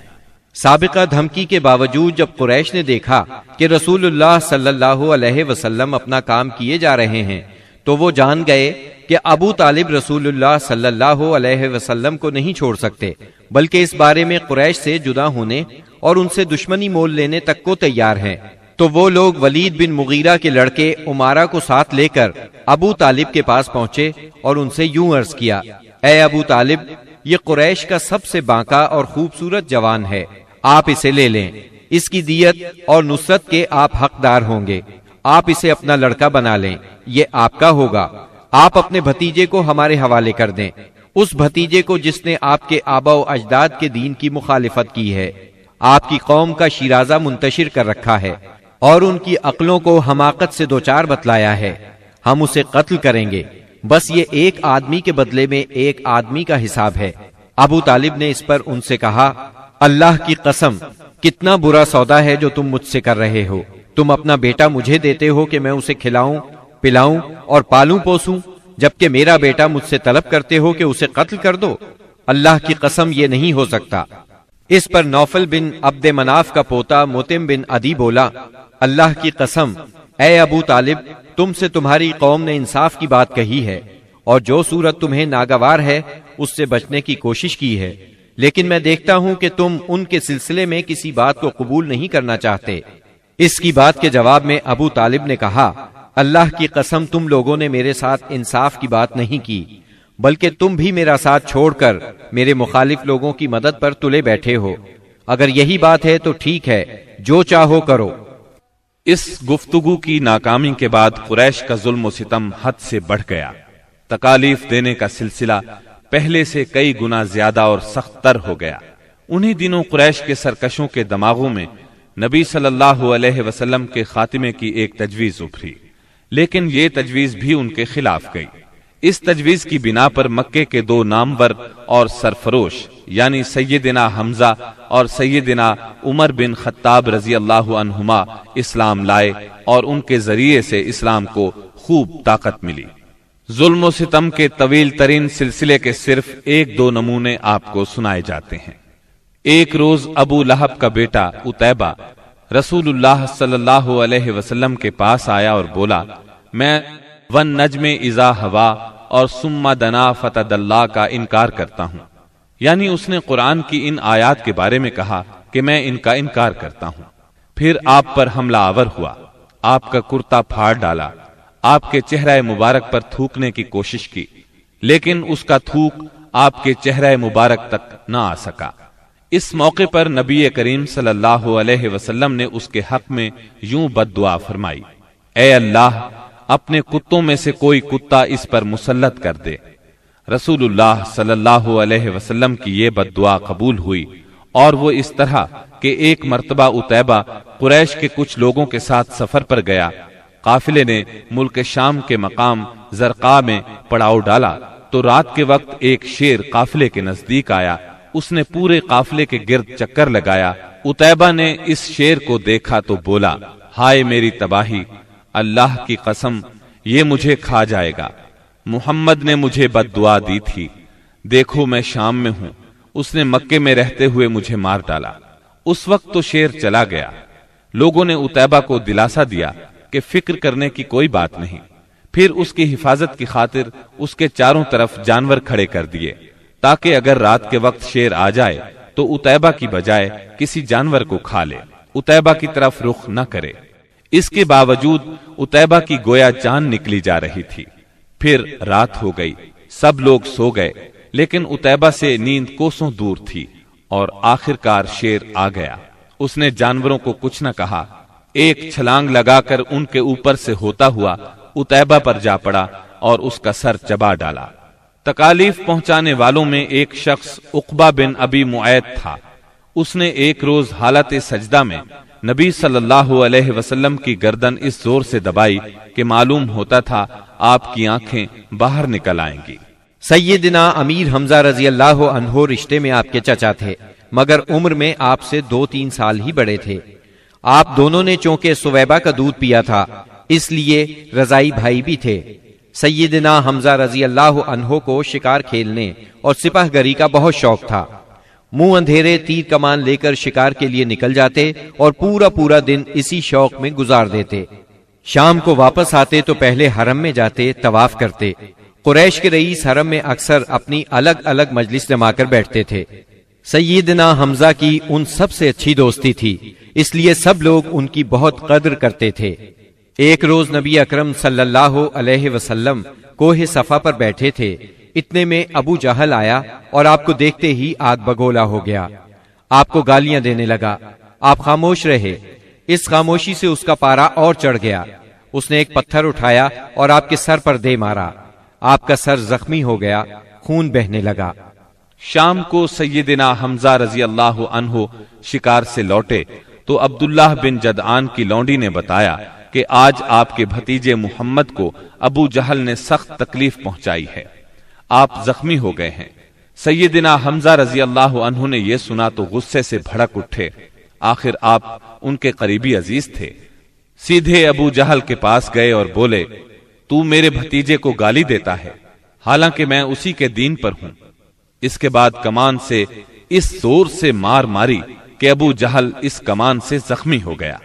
سابقہ دھمکی کے باوجود جب قریش نے دیکھا کہ رسول اللہ صلی اللہ علیہ وسلم اپنا کام کیے جا رہے ہیں تو وہ جان گئے کہ ابو طالب رسول اللہ صلی اللہ علیہ وسلم کو نہیں چھوڑ سکتے، بلکہ اس بارے میں قریش سے جدا ہونے اور ان سے دشمنی مول لینے تک کو تیار ہیں۔ تو وہ لوگ ولید بن مغیرہ کے لڑکے عمارہ کو ساتھ لے کر ابو طالب کے پاس پہنچے اور ان سے یوں عرض کیا، اے ابو طالب، یہ قریش کا سب سے بانکا اور خوبصورت جوان ہے، آپ اسے لے لیں، اس کی دیت اور نصرت کے آپ حقدار ہوں گے، آپ اسے اپنا لڑکا بنا لیں، یہ آپ کا ہوگا۔ آپ اپنے بھتیجے کو ہمارے حوالے کر دیں، اس بھتیجے کو جس نے آپ کے آباء و اجداد کے دین کی مخالفت کی ہے، آپ کی قوم کا شیرازہ منتشر کر رکھا ہے اور ان کی عقلوں کو حماقت سے دوچار بتلایا ہے، ہم اسے قتل کریں گے، بس یہ ایک آدمی کے بدلے میں ایک آدمی کا حساب ہے۔ ابو طالب نے اس پر ان سے کہا، اللہ کی قسم، کتنا برا سودا ہے جو تم مجھ سے کر رہے ہو، تم اپنا بیٹا مجھے دیتے ہو کہ میں اسے کھلاؤں پلاؤں اور پالوں پوسوں، جبکہ میرا بیٹا مجھ سے طلب کرتے ہو کہ اسے قتل کر دو، اللہ کی قسم یہ نہیں ہو سکتا۔ اس پر نوفل بن عبد مناف کا پوتا متم بن عدی بولا، اللہ کی قسم، اے ابو طالب، تم سے تمہاری قوم نے انصاف کی بات کہی ہے اور جو صورت تمہیں ناگوار ہے اس سے بچنے کی کوشش کی ہے، لیکن میں دیکھتا ہوں کہ تم ان کے سلسلے میں کسی بات کو قبول نہیں کرنا چاہتے۔ اس کی بات کے جواب میں ابو طالب نے کہا، اللہ کی قسم تم لوگوں نے میرے ساتھ انصاف کی بات نہیں کی، بلکہ تم بھی میرا ساتھ چھوڑ کر میرے مخالف لوگوں کی مدد پر تلے بیٹھے ہو۔ اگر یہی بات ہے تو ٹھیک ہے، جو چاہو کرو۔ اس گفتگو کی ناکامی کے بعد قریش کا ظلم و ستم حد سے بڑھ گیا۔ تکالیف دینے کا سلسلہ پہلے سے کئی گنا زیادہ اور سخت تر ہو گیا۔ انہی دنوں قریش کے سرکشوں کے دماغوں میں نبی صلی اللہ علیہ وسلم کے خاتمے کی ایک تجویز ابھری، لیکن یہ تجویز بھی ان کے خلاف گئی۔ اس تجویز کی بنا پر مکے کے دو نامور اور سرفروش یعنی سیدنا حمزہ اور سیدنا عمر بن خطاب رضی اللہ عنہما اسلام لائے اور ان کے ذریعے سے اسلام کو خوب طاقت ملی۔ ظلم و ستم کے طویل ترین سلسلے کے صرف ایک دو نمونے آپ کو سنائے جاتے ہیں۔ ایک روز ابو لہب کا بیٹا عتیبہ رسول اللہ صلی اللہ علیہ وسلم کے پاس آیا اور بولا، میں والنجم اذا ہوا اور ثم دنا فتدلی کا انکار کرتا ہوں، یعنی اس نے قرآن کی ان آیات کے بارے میں کہا کہ میں ان کا انکار کرتا ہوں۔ پھر آپ پر حملہ آور ہوا، آپ کا کرتا پھاڑ ڈالا، آپ کے چہرہ مبارک پر تھوکنے کی کوشش کی، لیکن اس کا تھوک آپ کے چہرہ مبارک تک نہ آ سکا۔ اس موقع پر نبی کریم صلی اللہ علیہ وسلم نے اس کے حق میں یوں بد دعا فرمائی، اے اللہ اپنے کتوں میں سے کوئی کتا اس پر مسلط کر دے۔ رسول اللہ صلی اللہ علیہ وسلم کی یہ بد دعا قبول ہوئی، اور وہ اس طرح کہ ایک مرتبہ عتیبہ قریش کے کچھ لوگوں کے ساتھ سفر پر گیا۔ قافلے نے ملک شام کے مقام زرقاء میں پڑاؤ ڈالا تو رات کے وقت ایک شیر قافلے کے نزدیک آیا۔ اس نے پورے قافلے کے گرد چکر لگایا۔ عتیبہ نے اس شیر کو دیکھا تو بولا، ہائے میری تباہی، اللہ کی قسم یہ مجھے کھا جائے گا۔ محمد نے مجھے بد دعا دی تھی، دیکھو میں شام میں ہوں، اس نے مکے میں رہتے ہوئے مجھے مار ڈالا۔ اس وقت تو شیر چلا گیا۔ لوگوں نے عتیبہ کو دلاسا دیا کہ فکر کرنے کی کوئی بات نہیں۔ پھر اس کی حفاظت کی خاطر اس کے چاروں طرف جانور کھڑے کر دیے، تاکہ اگر رات کے وقت شیر آ جائے تو عتیبہ کی بجائے کسی جانور کو کھا لے، عتیبہ کی طرف رخ نہ کرے۔ اس کے باوجود عتیبہ کی گویا جان نکلی جا رہی تھی۔ پھر رات ہو گئی، سب لوگ سو گئے، لیکن عتیبہ سے نیند کوسوں دور تھی، اور آخر کار شیر آ گیا۔ اس نے جانوروں کو کچھ نہ کہا، ایک چھلانگ لگا کر ان کے اوپر سے ہوتا ہوا عتیبہ پر جا پڑا اور اس کا سر چبا ڈالا۔ تکالیف پہنچانے والوں میں ایک شخص عقبہ بن ابی معیط تھا۔ اس نے ایک روز حالت سجدہ میں نبی صلی اللہ علیہ وسلم کی گردن اس زور سے دبائی کہ معلوم ہوتا تھا آپ کی آنکھیں باہر نکل آئیں گی۔ سیدنا امیر حمزہ رضی اللہ عنہ رشتے میں آپ کے چچا تھے، مگر عمر میں آپ سے 2-3 سال ہی بڑے تھے۔ آپ دونوں نے چونکہ سویبہ کا دودھ پیا تھا، اس لیے رضائی بھائی بھی تھے۔ سیدنا حمزہ رضی اللہ عنہ کو شکار کھیلنے اور سپاہ گری کا بہت شوق تھا۔ منہ اندھیرے تیر کمان لے کر شکار کے لیے نکل جاتے اور پورا دن اسی شوق میں گزار دیتے۔ شام کو واپس آتے تو پہلے حرم میں جاتے، طواف کرتے۔ قریش کے رئیس حرم میں اکثر اپنی الگ الگ مجلس جما کر بیٹھتے تھے۔ سیدنا حمزہ کی ان سب سے اچھی دوستی تھی، اس لیے سب لوگ ان کی بہت قدر کرتے تھے۔ ایک روز نبی اکرم صلی اللہ علیہ وسلم کوہ صفا پر بیٹھے تھے، اتنے میں ابو جہل آیا اور آپ کو دیکھتے ہی آگ بگولا ہو گیا۔ آپ کو گالیاں دینے لگا، آپ خاموش رہے۔ اس خاموشی سے اس کا پارا اور چڑھ گیا۔ اس نے ایک پتھر اٹھایا اور آپ کے سر پر دے مارا۔ آپ کا سر زخمی ہو گیا، خون بہنے لگا۔ شام کو سیدنا حمزہ رضی اللہ عنہ شکار سے لوٹے تو عبداللہ بن جدعان کی لونڈی نے بتایا کہ آج آپ کے بھتیجے محمد کو ابو جہل نے سخت تکلیف پہنچائی ہے، آپ زخمی ہو گئے ہیں۔ سیدنا حمزہ رضی اللہ عنہ نے یہ سنا تو غصے سے بھڑک اٹھے، آخر آپ ان کے قریبی عزیز تھے۔ سیدھے ابو جہل کے پاس گئے اور بولے، تو میرے بھتیجے کو گالی دیتا ہے، حالانکہ میں اسی کے دین پر ہوں۔ اس کے بعد کمان سے اس زور سے مار ماری کہ ابو جہل اس کمان سے زخمی ہو گیا۔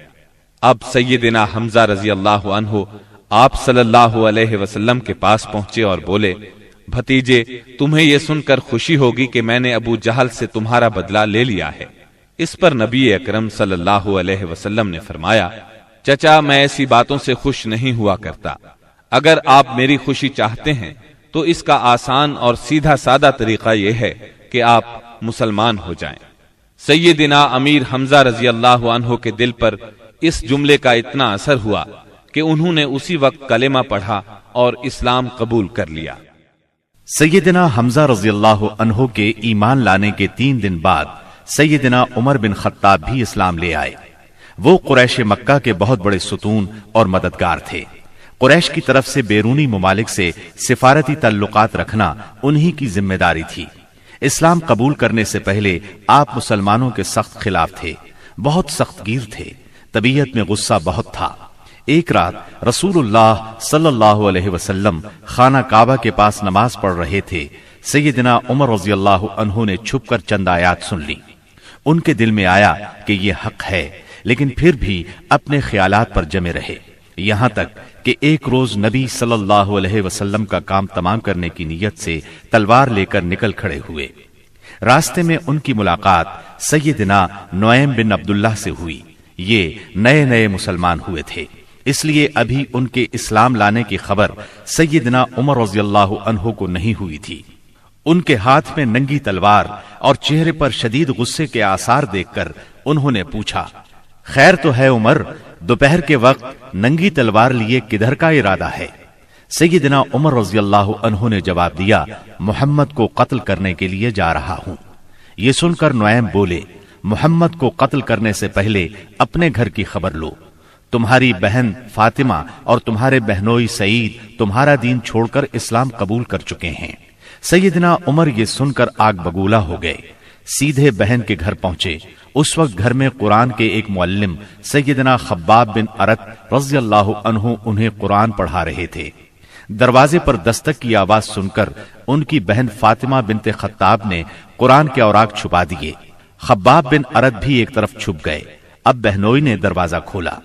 اب سیدنا حمزہ رضی اللہ عنہ آپ صلی اللہ علیہ وسلم کے پاس پہنچے اور بولے، بھتیجے، تمہیں یہ سن کر خوشی ہوگی کہ میں نے ابو جہل سے تمہارا بدلہ لے لیا ہے۔ اس پر نبی اکرم صلی اللہ علیہ وسلم نے فرمایا، چچا، میں ایسی باتوں سے خوش نہیں ہوا کرتا۔ اگر آپ میری خوشی چاہتے ہیں تو اس کا آسان اور سیدھا سادہ طریقہ یہ ہے کہ آپ مسلمان ہو جائیں۔ سیدنا امیر حمزہ رضی اللہ عنہ کے دل پر اس جملے کا اتنا اثر ہوا کہ انہوں نے اسی وقت کلمہ پڑھا اور اسلام قبول کر لیا۔ سیدنا حمزہ رضی اللہ عنہ کے ایمان لانے کے 3 دن بعد سیدنا عمر بن خطاب بھی اسلام لے آئے۔ وہ قریش مکہ کے بہت بڑے ستون اور مددگار تھے۔ قریش کی طرف سے بیرونی ممالک سے سفارتی تعلقات رکھنا انہی کی ذمہ داری تھی۔ اسلام قبول کرنے سے پہلے آپ مسلمانوں کے سخت خلاف تھے، بہت سخت گیر تھے، طبیعت میں غصہ بہت تھا۔ ایک رات رسول اللہ صلی اللہ علیہ وسلم خانہ کعبہ کے پاس نماز پڑھ رہے تھے۔ سیدنا عمر رضی اللہ عنہ نے چھپ کر چند آیات سن لی۔ ان کے دل میں آیا کہ یہ حق ہے، لیکن پھر بھی اپنے خیالات پر جمے رہے، یہاں تک کہ ایک روز نبی صلی اللہ علیہ وسلم کا کام تمام کرنے کی نیت سے تلوار لے کر نکل کھڑے ہوئے۔ راستے میں ان کی ملاقات سیدنا نعیم بن عبداللہ سے ہوئی۔ یہ نئے نئے مسلمان ہوئے تھے، اس لیے ابھی ان کے اسلام لانے کی خبر سیدنا عمر رضی اللہ عنہ کو نہیں ہوئی تھی۔ ان کے ہاتھ میں ننگی تلوار اور چہرے پر شدید غصے کے آثار دیکھ کر انہوں نے پوچھا، خیر تو ہے عمر، دوپہر کے وقت ننگی تلوار لیے کدھر کا ارادہ ہے؟ سیدنا عمر رضی اللہ عنہ نے جواب دیا، محمد کو قتل کرنے کے لیے جا رہا ہوں۔ یہ سن کر نعیم بولے، محمد کو قتل کرنے سے پہلے اپنے گھر کی خبر لو۔ تمہاری بہن فاطمہ اور تمہارے بہنوئی سعید تمہارا دین چھوڑ کر اسلام قبول کر چکے ہیں۔ سیدنا عمر یہ سن کر آگ بگولا ہو گئے، سیدھے بہن کے گھر پہنچے۔ اس وقت گھر میں قرآن کے ایک معلم سیدنا خباب بن ارت رضی اللہ عنہ انہیں قرآن پڑھا رہے تھے۔ دروازے پر دستک کی آواز سن کر ان کی بہن فاطمہ بنت خطاب نے قرآن کے اوراق چھپا دیے۔ خباب بن ارت بھی ایک طرف چھپ گئے۔ اب بہنوئی نے دروازہ کھولا۔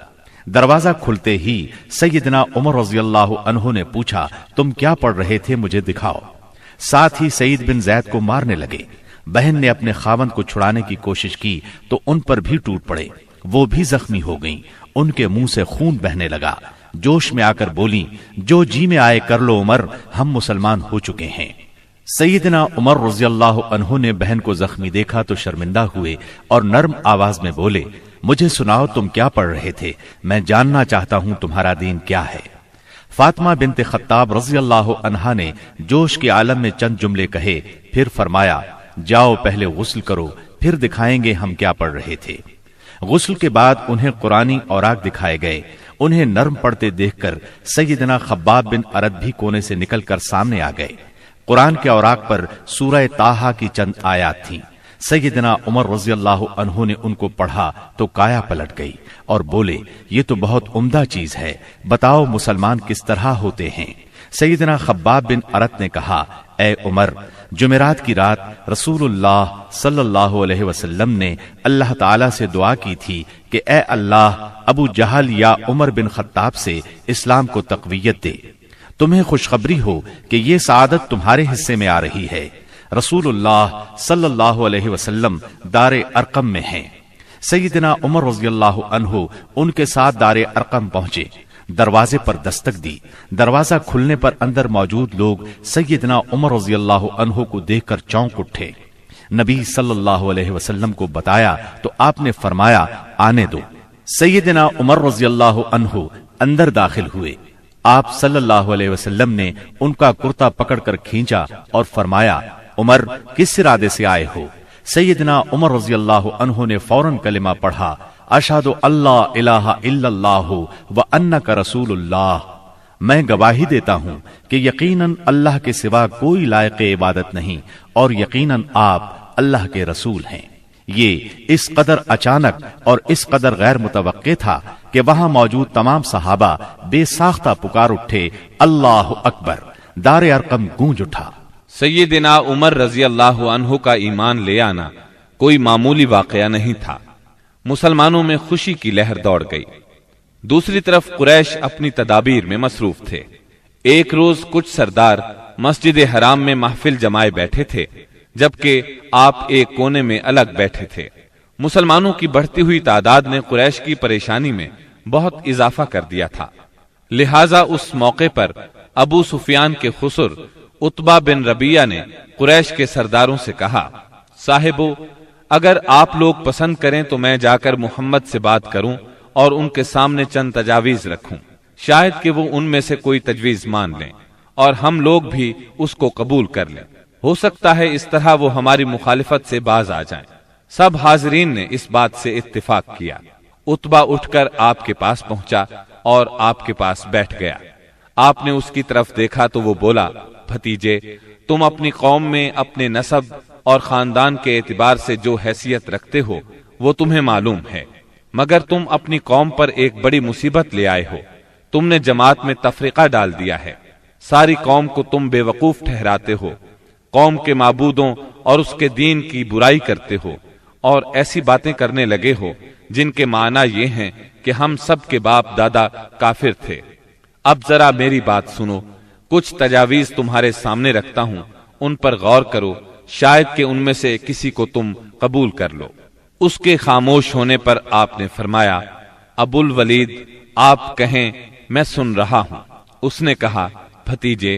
دروازہ کھلتے ہی سیدنا عمر رضی اللہ عنہ نے پوچھا، تم کیا پڑھ رہے تھے، مجھے دکھاؤ۔ ساتھ ہی سعید بن زید کو مارنے لگے۔ بہن نے اپنے خاوند کو چھڑانے کی کوشش کی تو ان پر بھی ٹوٹ پڑے، وہ بھی زخمی ہو گئیں، ان کے منہ سے خون بہنے لگا۔ جوش میں آ کر بولی، جو جی میں آئے کر لو عمر، ہم مسلمان ہو چکے ہیں۔ سیدنا عمر رضی اللہ عنہ نے بہن کو زخمی دیکھا تو شرمندہ ہوئے اور نرم آواز میں بولے، مجھے سناؤ تم کیا پڑھ رہے تھے، میں جاننا چاہتا ہوں تمہارا دین کیا ہے۔ فاطمہ بنت خطاب رضی اللہ عنہا نے جوش کے عالم میں چند جملے کہے، پھر فرمایا، جاؤ پہلے غسل کرو، پھر دکھائیں گے ہم کیا پڑھ رہے تھے۔ غسل کے بعد انہیں قرآنی اوراق دکھائے گئے۔ انہیں نرم پڑھتے دیکھ کر سیدنا خباب بن ارت بھی کونے سے نکل کر سامنے آ گئے۔ قرآن کے اوراق پر سورہ طٰہٰ کی چند آیات تھیں۔ سیدنا عمر رضی اللہ عنہ نے ان کو پڑھا تو کایا پلٹ گئی اور بولے، یہ تو بہت عمدہ چیز ہے، بتاؤ مسلمان کس طرح ہوتے ہیں۔ سیدنا خباب بن ارت نے کہا، اے عمر، جمعرات کی رات رسول اللہ صلی اللہ علیہ وسلم نے اللہ تعالیٰ سے دعا کی تھی کہ اے اللہ، ابو جہل یا عمر بن خطاب سے اسلام کو تقویت دے۔ تمہیں خوشخبری ہو کہ یہ سعادت تمہارے حصے میں آ رہی ہے۔ رسول اللہ صلی اللہ علیہ وسلم دار ارقم میں ہیں۔ سیدنا عمر رضی اللہ عنہ ان کے ساتھ دار ارقم پہنچے، دروازے پر دستک دی۔ دروازہ کھلنے پر اندر موجود لوگ سیدنا عمر رضی اللہ عنہ کو دیکھ کر چونک اٹھے۔ نبی صلی اللہ علیہ وسلم کو بتایا تو آپ نے فرمایا، آنے دو۔ سیدنا عمر رضی اللہ عنہ اندر داخل ہوئے۔ آپ صلی اللہ علیہ وسلم نے ان کا کرتا پکڑ کر کھینچا اور فرمایا، عمر، کس ارادے سے آئے ہو؟ سیدنا عمر رضی اللہ عنہ نے فوراً کلمہ پڑھا، اشہد اللہ الہ الا اللہ وانک رسول اللہ، میں گواہی دیتا ہوں کہ یقیناً اللہ کے سوا کوئی لائق عبادت نہیں اور یقیناً آپ اللہ کے رسول ہیں۔ یہ اس قدر اچانک اور اس قدر غیر متوقع تھا کہ وہاں موجود تمام صحابہ بے ساختہ پکار اٹھے، اللہ اکبر۔ دار ارقم گونج اٹھا۔ سیدنا عمر رضی اللہ عنہ کا ایمان لے آنا کوئی معمولی واقعہ نہیں تھا۔ مسلمانوں میں خوشی کی لہر دوڑ گئی۔ دوسری طرف قریش اپنی تدابیر میں مصروف تھے۔ ایک روز کچھ سردار مسجد حرام میں محفل جمائے بیٹھے تھے، جبکہ آپ ایک کونے میں الگ بیٹھے تھے۔ مسلمانوں کی بڑھتی ہوئی تعداد نے قریش کی پریشانی میں بہت اضافہ کر دیا تھا، لہذا اس موقع پر ابو سفیان کے خسر عتبہ بن ربیعہ نے قریش کے سرداروں سے کہا، صاحبو، اگر آپ لوگ پسند کریں تو میں جا کر محمد سے بات کروں اور ان کے سامنے چند تجاویز رکھوں، شاید کہ وہ ان میں سے کوئی تجویز مان لیں اور ہم لوگ بھی اس کو قبول کر لیں، ہو سکتا ہے اس طرح وہ ہماری مخالفت سے باز آ جائیں۔ سب حاضرین نے اس بات سے اتفاق کیا۔ عتبہ اٹھ کر آپ کے پاس پہنچا اور آپ کے پاس بیٹھ گیا۔ آپ نے اس کی طرف دیکھا تو وہ بولا، بھتیجے، تم اپنی قوم میں اپنے نسب اور خاندان کے اعتبار سے جو حیثیت رکھتے ہو وہ تمہیں معلوم ہے، مگر تم اپنی قوم پر ایک بڑی مصیبت لے آئے ہو۔ تم نے جماعت میں تفرقہ ڈال دیا ہے، ساری قوم کو تم بے وقوف ٹھہراتے ہو، قوم کے معبودوں اور اس کے دین کی برائی کرتے ہو اور ایسی باتیں کرنے لگے ہو جن کے معنی یہ ہیں کہ ہم سب کے باپ دادا کافر تھے۔ اب ذرا میری بات سنو، کچھ تجاویز تمہارے سامنے رکھتا ہوں، ان پر غور کرو، شاید کہ ان میں سے کسی کو تم قبول کر لو۔ اس کے خاموش ہونے پر آپ نے فرمایا، ابو الولید، آپ کہیں، میں سن رہا ہوں۔ اس نے کہا، بھتیجے،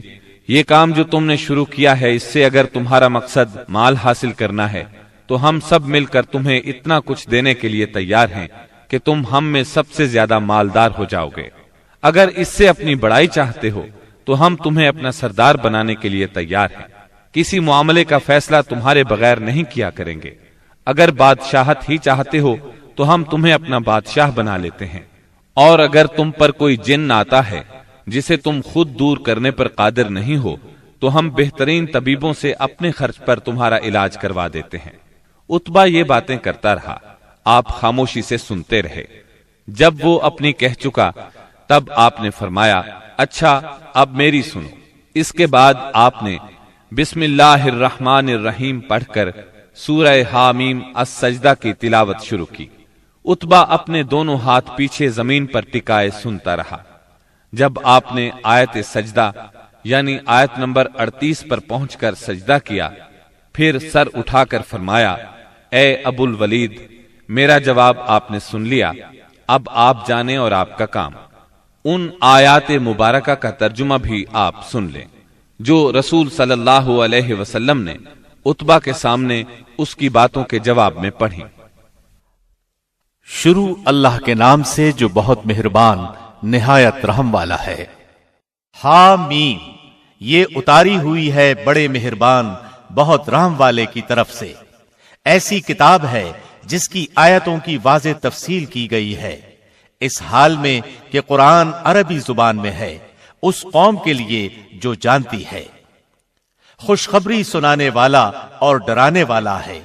یہ کام جو تم نے شروع کیا ہے، اس سے اگر تمہارا مقصد مال حاصل کرنا ہے تو ہم سب مل کر تمہیں اتنا کچھ دینے کے لیے تیار ہیں کہ تم ہم میں سب سے زیادہ مالدار ہو جاؤ گے۔ اگر اس سے اپنی بڑائی چاہتے ہو تو ہم تمہیں اپنا سردار بنانے کے لیے تیار ہیں، کسی معاملے کا فیصلہ تمہارے بغیر نہیں کیا کریں گے۔ اگر بادشاہت ہی چاہتے ہو تو ہم تمہیں اپنا بادشاہ بنا لیتے ہیں، اور اگر تم پر کوئی جن آتا ہے جسے تم خود دور کرنے پر قادر نہیں ہو تو ہم بہترین طبیبوں سے اپنے خرچ پر تمہارا علاج کروا دیتے ہیں۔ عتبہ یہ باتیں کرتا رہا، آپ خاموشی سے سنتے رہے۔ جب وہ اپنی کہہ چکا تب آپ نے فرمایا، اچھا اب میری سنو۔ اس کے بعد آپ نے بسم اللہ الرحمن الرحیم پڑھ کر سورہ حامیم السجدہ کی تلاوت شروع کی۔ عتبہ اپنے دونوں ہاتھ پیچھے زمین پر ٹکائے سنتا رہا۔ جب آپ نے آیت سجدہ یعنی آیت نمبر 38 پر پہنچ کر سجدہ کیا، پھر سر اٹھا کر فرمایا، اے ابو الولید، میرا جواب آپ نے سن لیا، اب آپ جانیں اور آپ کا کام۔ ان آیات مبارکہ کا ترجمہ بھی آپ سن لیں جو رسول صلی اللہ علیہ وسلم نے عتبہ کے سامنے اس کی باتوں کے جواب میں پڑھی۔ شروع اللہ کے نام سے جو بہت مہربان نہایت رحم والا ہے۔ حامیم، یہ اتاری ہوئی ہے بڑے مہربان بہت رحم والے کی طرف سے۔ ایسی کتاب ہے جس کی آیتوں کی واضح تفصیل کی گئی ہے، اس حال میں کہ قرآن عربی زبان میں ہے، اس قوم کے لیے جو جانتی ہے۔ خوشخبری سنانے والا اور ڈرانے والا ہے،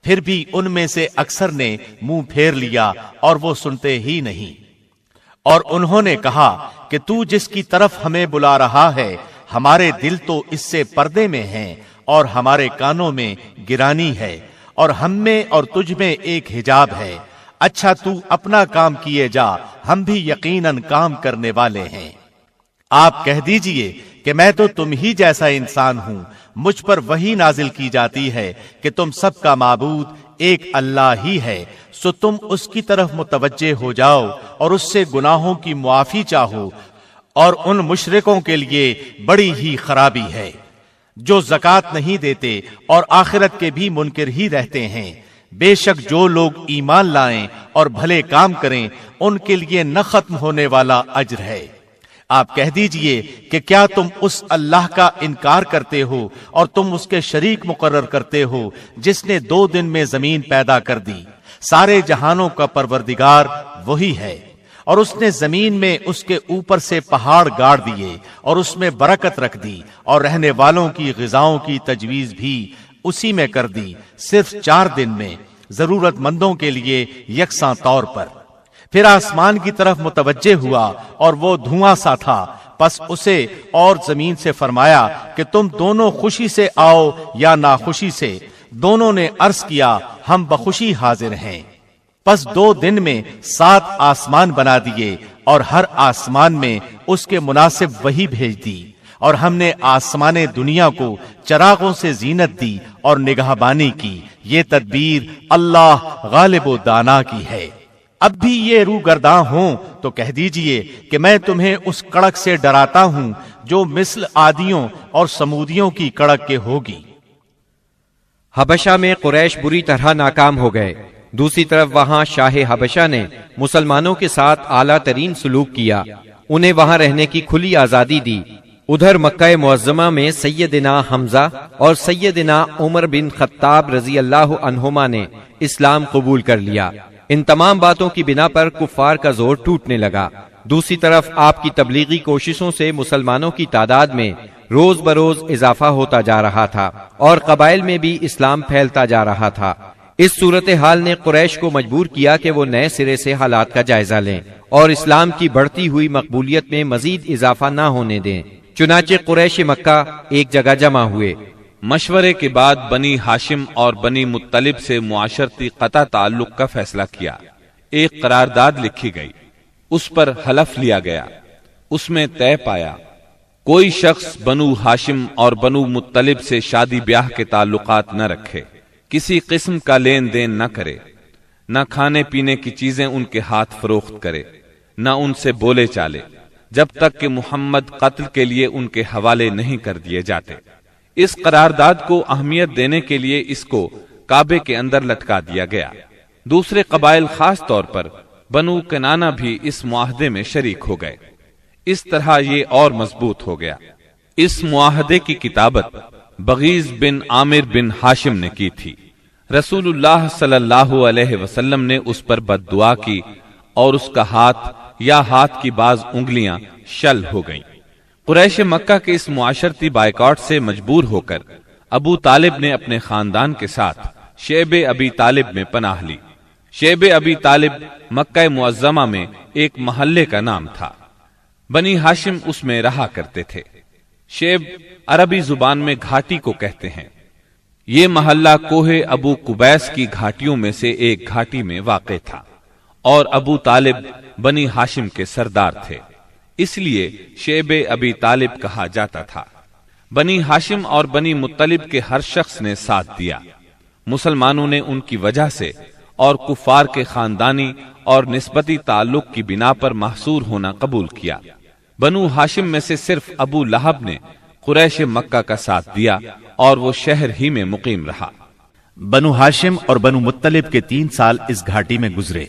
پھر بھی ان میں سے اکثر نے منہ پھیر لیا اور وہ سنتے ہی نہیں۔ اور انہوں نے کہا کہ تو جس کی طرف ہمیں بلا رہا ہے، ہمارے دل تو اس سے پردے میں ہیں اور ہمارے کانوں میں گرانی ہے، اور ہم میں اور تجھ میں ایک حجاب ہے۔ اچھا تو اپنا کام کیے جا، ہم بھی یقیناً کام کرنے والے ہیں۔ آپ کہہ دیجئے کہ میں تو تم ہی جیسا انسان ہوں، مجھ پر وحی نازل کی جاتی ہے کہ تم سب کا معبود ایک اللہ ہی ہے، سو تم اس کی طرف متوجہ ہو جاؤ اور اس سے گناہوں کی معافی چاہو، اور ان مشرکوں کے لیے بڑی ہی خرابی ہے جو زکوٰۃ نہیں دیتے اور آخرت کے بھی منکر ہی رہتے ہیں۔ بے شک جو لوگ ایمان لائیں اور بھلے کام کریں ان کے لیے نہ ختم ہونے والا اجر ہے۔ آپ کہہ دیجئے کہ کیا تم اس اللہ کا انکار کرتے ہو اور تم اس کے شریک مقرر کرتے ہو جس نے 2 دن میں زمین پیدا کر دی؟ سارے جہانوں کا پروردگار وہی ہے، اور اس نے زمین میں اس کے اوپر سے پہاڑ گاڑ دیے اور اس میں برکت رکھ دی، اور رہنے والوں کی غذاؤں کی تجویز بھی اسی میں کر دی، صرف 4 دن میں، ضرورت مندوں کے لیے یکساں طور پر۔ پھر آسمان کی طرف متوجہ ہوا اور وہ دھواں سا تھا، پس اسے اور زمین سے فرمایا کہ تم دونوں خوشی سے آؤ یا ناخوشی سے۔ دونوں نے عرض کیا ہم بخوشی حاضر ہیں۔ پس 2 دن میں 7 آسمان بنا دیے اور ہر آسمان میں اس کے مناسب وحی بھیج دی، اور ہم نے آسمان دنیا کو چراغوں سے زینت دی اور نگہبانی کی، یہ تدبیر اللہ غالب و دانا کی ہے۔ اب بھی یہ روگرداں ہوں تو کہہ دیجئے کہ میں تمہیں اس کڑک سے ڈراتا ہوں جو مثل عادیوں اور سمودیوں کی کڑک کے ہوگی۔ حبشہ میں قریش بری طرح ناکام ہو گئے۔ دوسری طرف وہاں شاہ حبشہ نے مسلمانوں کے ساتھ اعلیٰ ترین سلوک کیا، انہیں وہاں رہنے کی کھلی آزادی دی۔ ادھر مکہ معظمہ میں سیدنا حمزہ اور سیدنا عمر بن خطاب رضی اللہ عنہما نے اسلام قبول کر لیا۔ ان تمام باتوں کی بنا پر کفار کا زور ٹوٹنے لگا۔ دوسری طرف آپ کی تبلیغی کوششوں سے مسلمانوں کی تعداد میں روز بروز اضافہ ہوتا جا رہا تھا اور قبائل میں بھی اسلام پھیلتا جا رہا تھا۔ اس صورتحال نے قریش کو مجبور کیا کہ وہ نئے سرے سے حالات کا جائزہ لیں اور اسلام کی بڑھتی ہوئی مقبولیت میں مزید اضافہ نہ ہونے دیں۔ چنانچہ قریش مکہ ایک جگہ جمع ہوئے۔ مشورے کے بعد بنی ہاشم اور بنی مطلب سے معاشرتی قطع تعلق کا فیصلہ کیا۔ ایک قرارداد لکھی گئی، اس پر حلف لیا گیا، اس میں طے پایا کوئی شخص بنو ہاشم اور بنو مطلب سے شادی بیاہ کے تعلقات نہ رکھے، کسی قسم کا لین دین نہ کرے، نہ کھانے پینے کی چیزیں ان کے ہاتھ فروخت کرے، نہ ان سے بولے چالے، جب تک کہ محمد قتل کے لیے ان کے حوالے نہیں کر دیے جاتے۔ اس قرارداد کو اہمیت دینے کے لیے اس کو کعبے کے اندر لٹکا دیا گیا۔ دوسرے قبائل خاص طور پر بنو کنانہ بھی اس معاہدے میں شریک ہو گئے۔ اس طرح یہ اور مضبوط ہو گیا۔ اس معاہدے کی کتابت بغیز بن عامر بن ہاشم نے کی تھی۔ رسول اللہ صلی اللہ علیہ وسلم نے اس پر بد دعا کی اور اس کا ہاتھ یا ہاتھ کی بعض انگلیاں شل ہو گئیں۔ قریش مکہ کے اس معاشرتی بائیکاٹ سے مجبور ہو کر ابو طالب نے اپنے خاندان کے ساتھ شیب ابی طالب میں پناہ لی۔ شیب ابی طالب مکہ معظمہ میں ایک محلے کا نام تھا۔ بنی ہاشم اس میں رہا کرتے تھے۔ شیب عربی زبان میں گھاٹی کو کہتے ہیں۔ یہ محلہ کوہ ابو قبیس کی گھاٹیوں میں سے ایک گھاٹی میں واقع تھا اور ابو طالب بنی ہاشم کے سردار تھے، اس لیے شیب ابی طالب کہا جاتا تھا۔ بنی ہاشم اور بنی مطلب کے ہر شخص نے ساتھ دیا۔ مسلمانوں نے ان کی وجہ سے اور کفار کے خاندانی اور نسبتی تعلق کی بنا پر محصور ہونا قبول کیا۔ بنو ہاشم میں سے صرف ابو لہب نے قریش مکہ کا ساتھ دیا اور وہ شہر ہی میں مقیم رہا۔ بنو ہاشم اور بنو مطلب کے 3 سال اس گھاٹی میں گزرے۔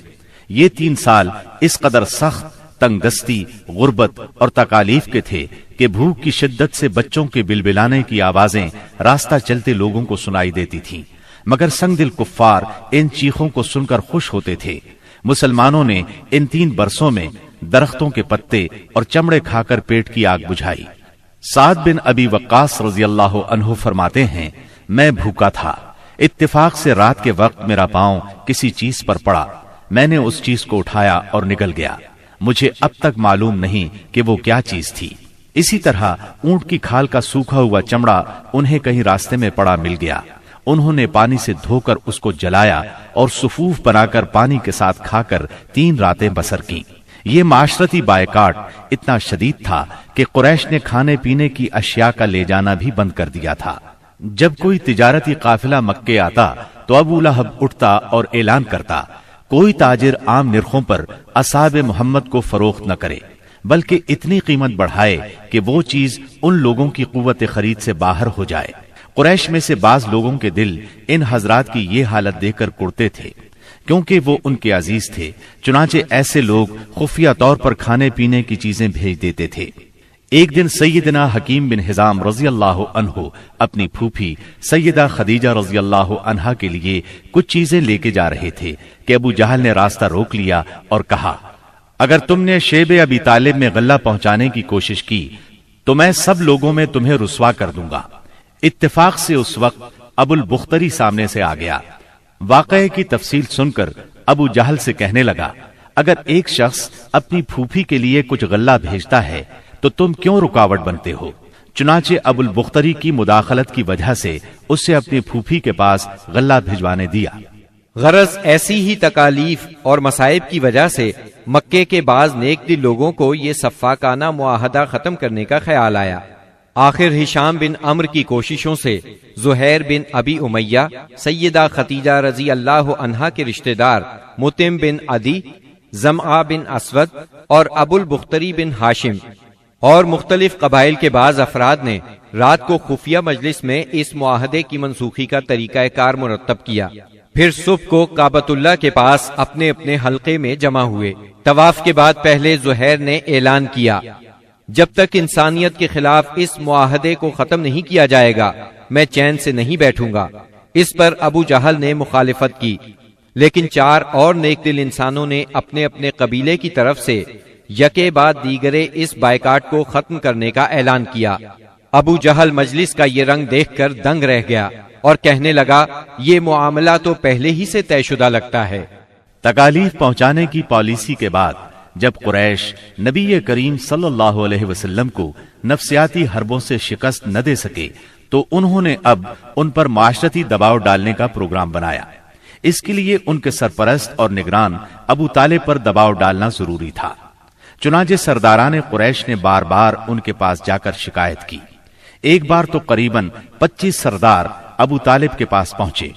یہ 3 سال اس قدر سخت، تنگ دستی، غربت اور تکالیف کے تھے کہ بھوک کی شدت سے بچوں کے بلبلانے کی آوازیں راستہ چلتے لوگوں کو سنائی دیتی تھیں، مگر سنگ دل کفار ان چیخوں کو سن کر خوش ہوتے تھے۔ مسلمانوں نے ان 3 برسوں میں درختوں کے پتے اور چمڑے کھا کر پیٹ کی آگ بجھائی۔ سعد بن ابی وقاص رضی اللہ عنہ فرماتے ہیں، میں بھوکا تھا، اتفاق سے رات کے وقت میرا پاؤں کسی چیز پر پڑا، میں نے اس چیز کو اٹھایا اور نگل گیا، مجھے اب تک معلوم نہیں کہ وہ کیا چیز تھی۔ اسی طرح اونٹ کی کھال کا سوکھا ہوا چمڑا انہیں کہیں راستے میں پڑا مل گیا، انہوں نے پانی سے دھو کر اس کو جلایا اور صفوف بنا کر پانی کے ساتھ کھا کر 3 راتیں بسر کی۔ یہ معاشرتی بائیکاٹ اتنا شدید تھا کہ قریش نے کھانے پینے کی اشیاء کا لے جانا بھی بند کر دیا تھا۔ جب کوئی تجارتی قافلہ مکے آتا تو ابو لہب اٹھتا اور اعلان کرتا، کوئی تاجر عام نرخوں پر اصحاب محمد کو فروخت نہ کرے، بلکہ اتنی قیمت بڑھائے کہ وہ چیز ان لوگوں کی قوت خرید سے باہر ہو جائے۔ قریش میں سے بعض لوگوں کے دل ان حضرات کی یہ حالت دیکھ کر کڑتے تھے، کیونکہ وہ ان کے عزیز تھے، چنانچہ ایسے لوگ خفیہ طور پر کھانے پینے کی چیزیں بھیج دیتے تھے۔ ایک دن سیدنا حکیم بن حزام رضی اللہ عنہ اپنی پھوپھی سیدہ خدیجہ رضی اللہ عنہا کے لیے کچھ چیزیں لے کے جا رہے تھے کہ ابو جہل نے راستہ روک لیا اور کہا، اگر تم نے شیب ابی طالب میں غلہ پہنچانے کی کوشش کی تو میں سب لوگوں میں تمہیں رسوا کر دوں گا۔ اتفاق سے اس وقت ابو البختری سامنے سے آ گیا۔ واقعے کی تفصیل سن کر ابو جہل سے کہنے لگا، اگر ایک شخص اپنی پھوپھی کے لیے کچھ غلہ بھیجتا ہے تو تم کیوں رکاوٹ بنتے ہو؟ چنانچہ ابو البختری کی مداخلت کی وجہ سے اسے اپنی پھوپھی کے پاس غلہ بھجوانے دیا۔ غرض ایسی ہی تکالیف اور مصائب کی وجہ سے مکے کے بعض نیک دل لوگوں کو یہ سفاکانہ معاہدہ ختم کرنے کا خیال آیا۔ آخر ہشام بن عمرو کی کوششوں سے زہیر بن ابی امیہ، سیدہ ختیجہ رضی اللہ عنہا کے رشتہ دار مطعم بن عدی، زمعہ بن اسود اور ابو البختری بن ہاشم اور مختلف قبائل کے بعض افراد نے رات کو خفیہ مجلس میں اس معاہدے کی منسوخی کا طریقہ کار مرتب کیا۔ پھر صبح کو کعبۃ اللہ کے پاس اپنے اپنے حلقے میں جمع ہوئے۔ طواف کے بعد پہلے زہیر نے اعلان کیا، جب تک انسانیت کے خلاف اس معاہدے کو ختم نہیں کیا جائے گا میں چین سے نہیں بیٹھوں گا۔ اس پر ابو جہل نے مخالفت کی، لیکن 4 اور نیک دل انسانوں نے اپنے اپنے قبیلے کی طرف سے یکے بعد دیگرے اس بائیکاٹ کو ختم کرنے کا اعلان کیا۔ ابو جہل مجلس کا یہ رنگ دیکھ کر دنگ رہ گیا اور کہنے لگا، یہ معاملہ تو پہلے ہی سے طے شدہ لگتا ہے۔ تکالیف پہنچانے کی پالیسی کے بعد جب قریش نبی کریم صلی اللہ علیہ وسلم کو نفسیاتی حربوں سے شکست نہ دے سکے تو انہوں نے اب ان پر معاشرتی دباؤ ڈالنے کا پروگرام بنایا۔ اس کے لیے ان کے سرپرست اور نگران ابو طالب پر دباؤ ڈالنا ضروری تھا۔ چنانچہ سرداران قریش نے بار بار ان کے پاس جا کر شکایت کی۔ ایک بار تو قریباً 25 سردار ابو طالب کے پاس پہنچے۔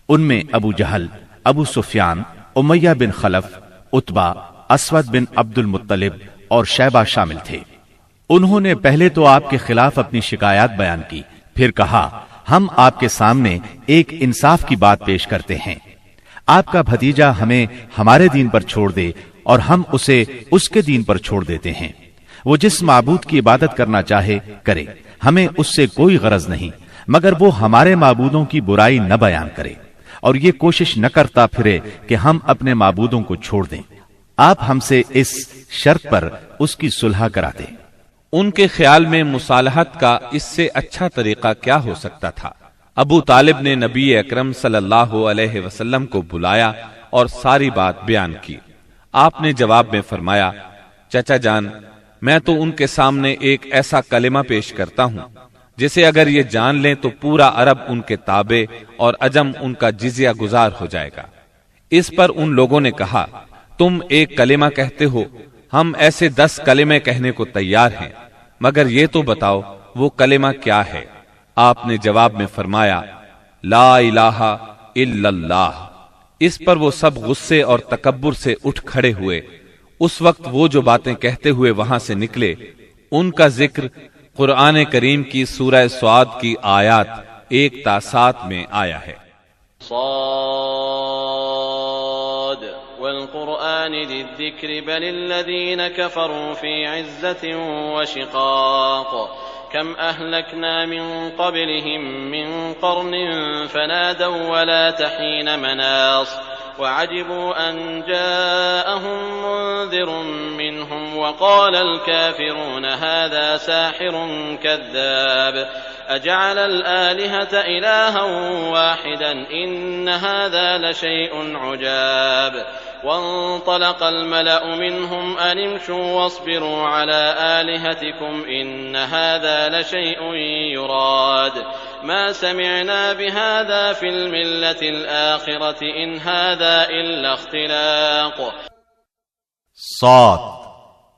ان میں ابو جہل، ابو سفیان، امیہ بن خلف، عتبہ، اسود بن عبد المطلب اور شیبہ شامل تھے۔ انہوں نے پہلے تو آپ کے خلاف اپنی شکایات بیان کی، پھر کہا، ہم آپ کے سامنے ایک انصاف کی بات پیش کرتے ہیں۔ آپ کا بھتیجا ہمیں ہمارے دین پر چھوڑ دے اور ہم اسے اس کے دین پر چھوڑ دیتے ہیں۔ وہ جس معبود کی عبادت کرنا چاہے کرے، ہمیں اس سے کوئی غرض نہیں، مگر وہ ہمارے معبودوں کی برائی نہ بیان کرے اور یہ کوشش نہ کرتا پھرے کہ ہم اپنے معبودوں کو چھوڑ دیں۔ آپ ہم سے اس شرط پر اس کی صلح کرا دیں۔ ان کے خیال میں مصالحت کا اس سے اچھا طریقہ کیا ہو سکتا تھا؟ ابو طالب نے نبی اکرم صلی اللہ علیہ وسلم کو بلایا اور ساری بات بیان کی۔ آپ نے جواب میں فرمایا، چچا جان، میں تو ان کے سامنے ایک ایسا کلمہ پیش کرتا ہوں جسے اگر یہ جان لیں تو پورا عرب ان کے تابع اور عجم ان کا جزیہ گزار ہو جائے گا۔ اس پر ان لوگوں نے کہا، تم ایک کلمہ کہتے ہو، ہم ایسے 10 کلمے کہنے کو تیار ہیں، مگر یہ تو بتاؤ وہ کلمہ کیا ہے؟ آپ نے جواب میں فرمایا، لا الہ الا اللہ۔ اس پر وہ سب غصے اور تکبر سے اٹھ کھڑے ہوئے۔ اس وقت وہ جو باتیں کہتے ہوئے وہاں سے نکلے، ان کا ذکر قرآن کریم کی سورہ سعد کی آیات 1 تا 7 میں آیا ہے۔ صاد والقرآن ذی الذکر بل الذین کفروا فی عزة وشقاق كم أهلكنا من قبلهم من قرن فنادوا ولا تحين مناص وعجبوا أن جاءهم منذر منهم وقال الكافرون هذا ساحر كذاب أجعل الآلهة إلها واحدا إن هذا لشيء عجاب وانطلق الملأ منهم أن امشوا واصبروا على آلهتكم إن هذا لشيء يراد ما سمعنا بهذا في الملة الآخرة إن هذا إلا اختلاق۔ صاد،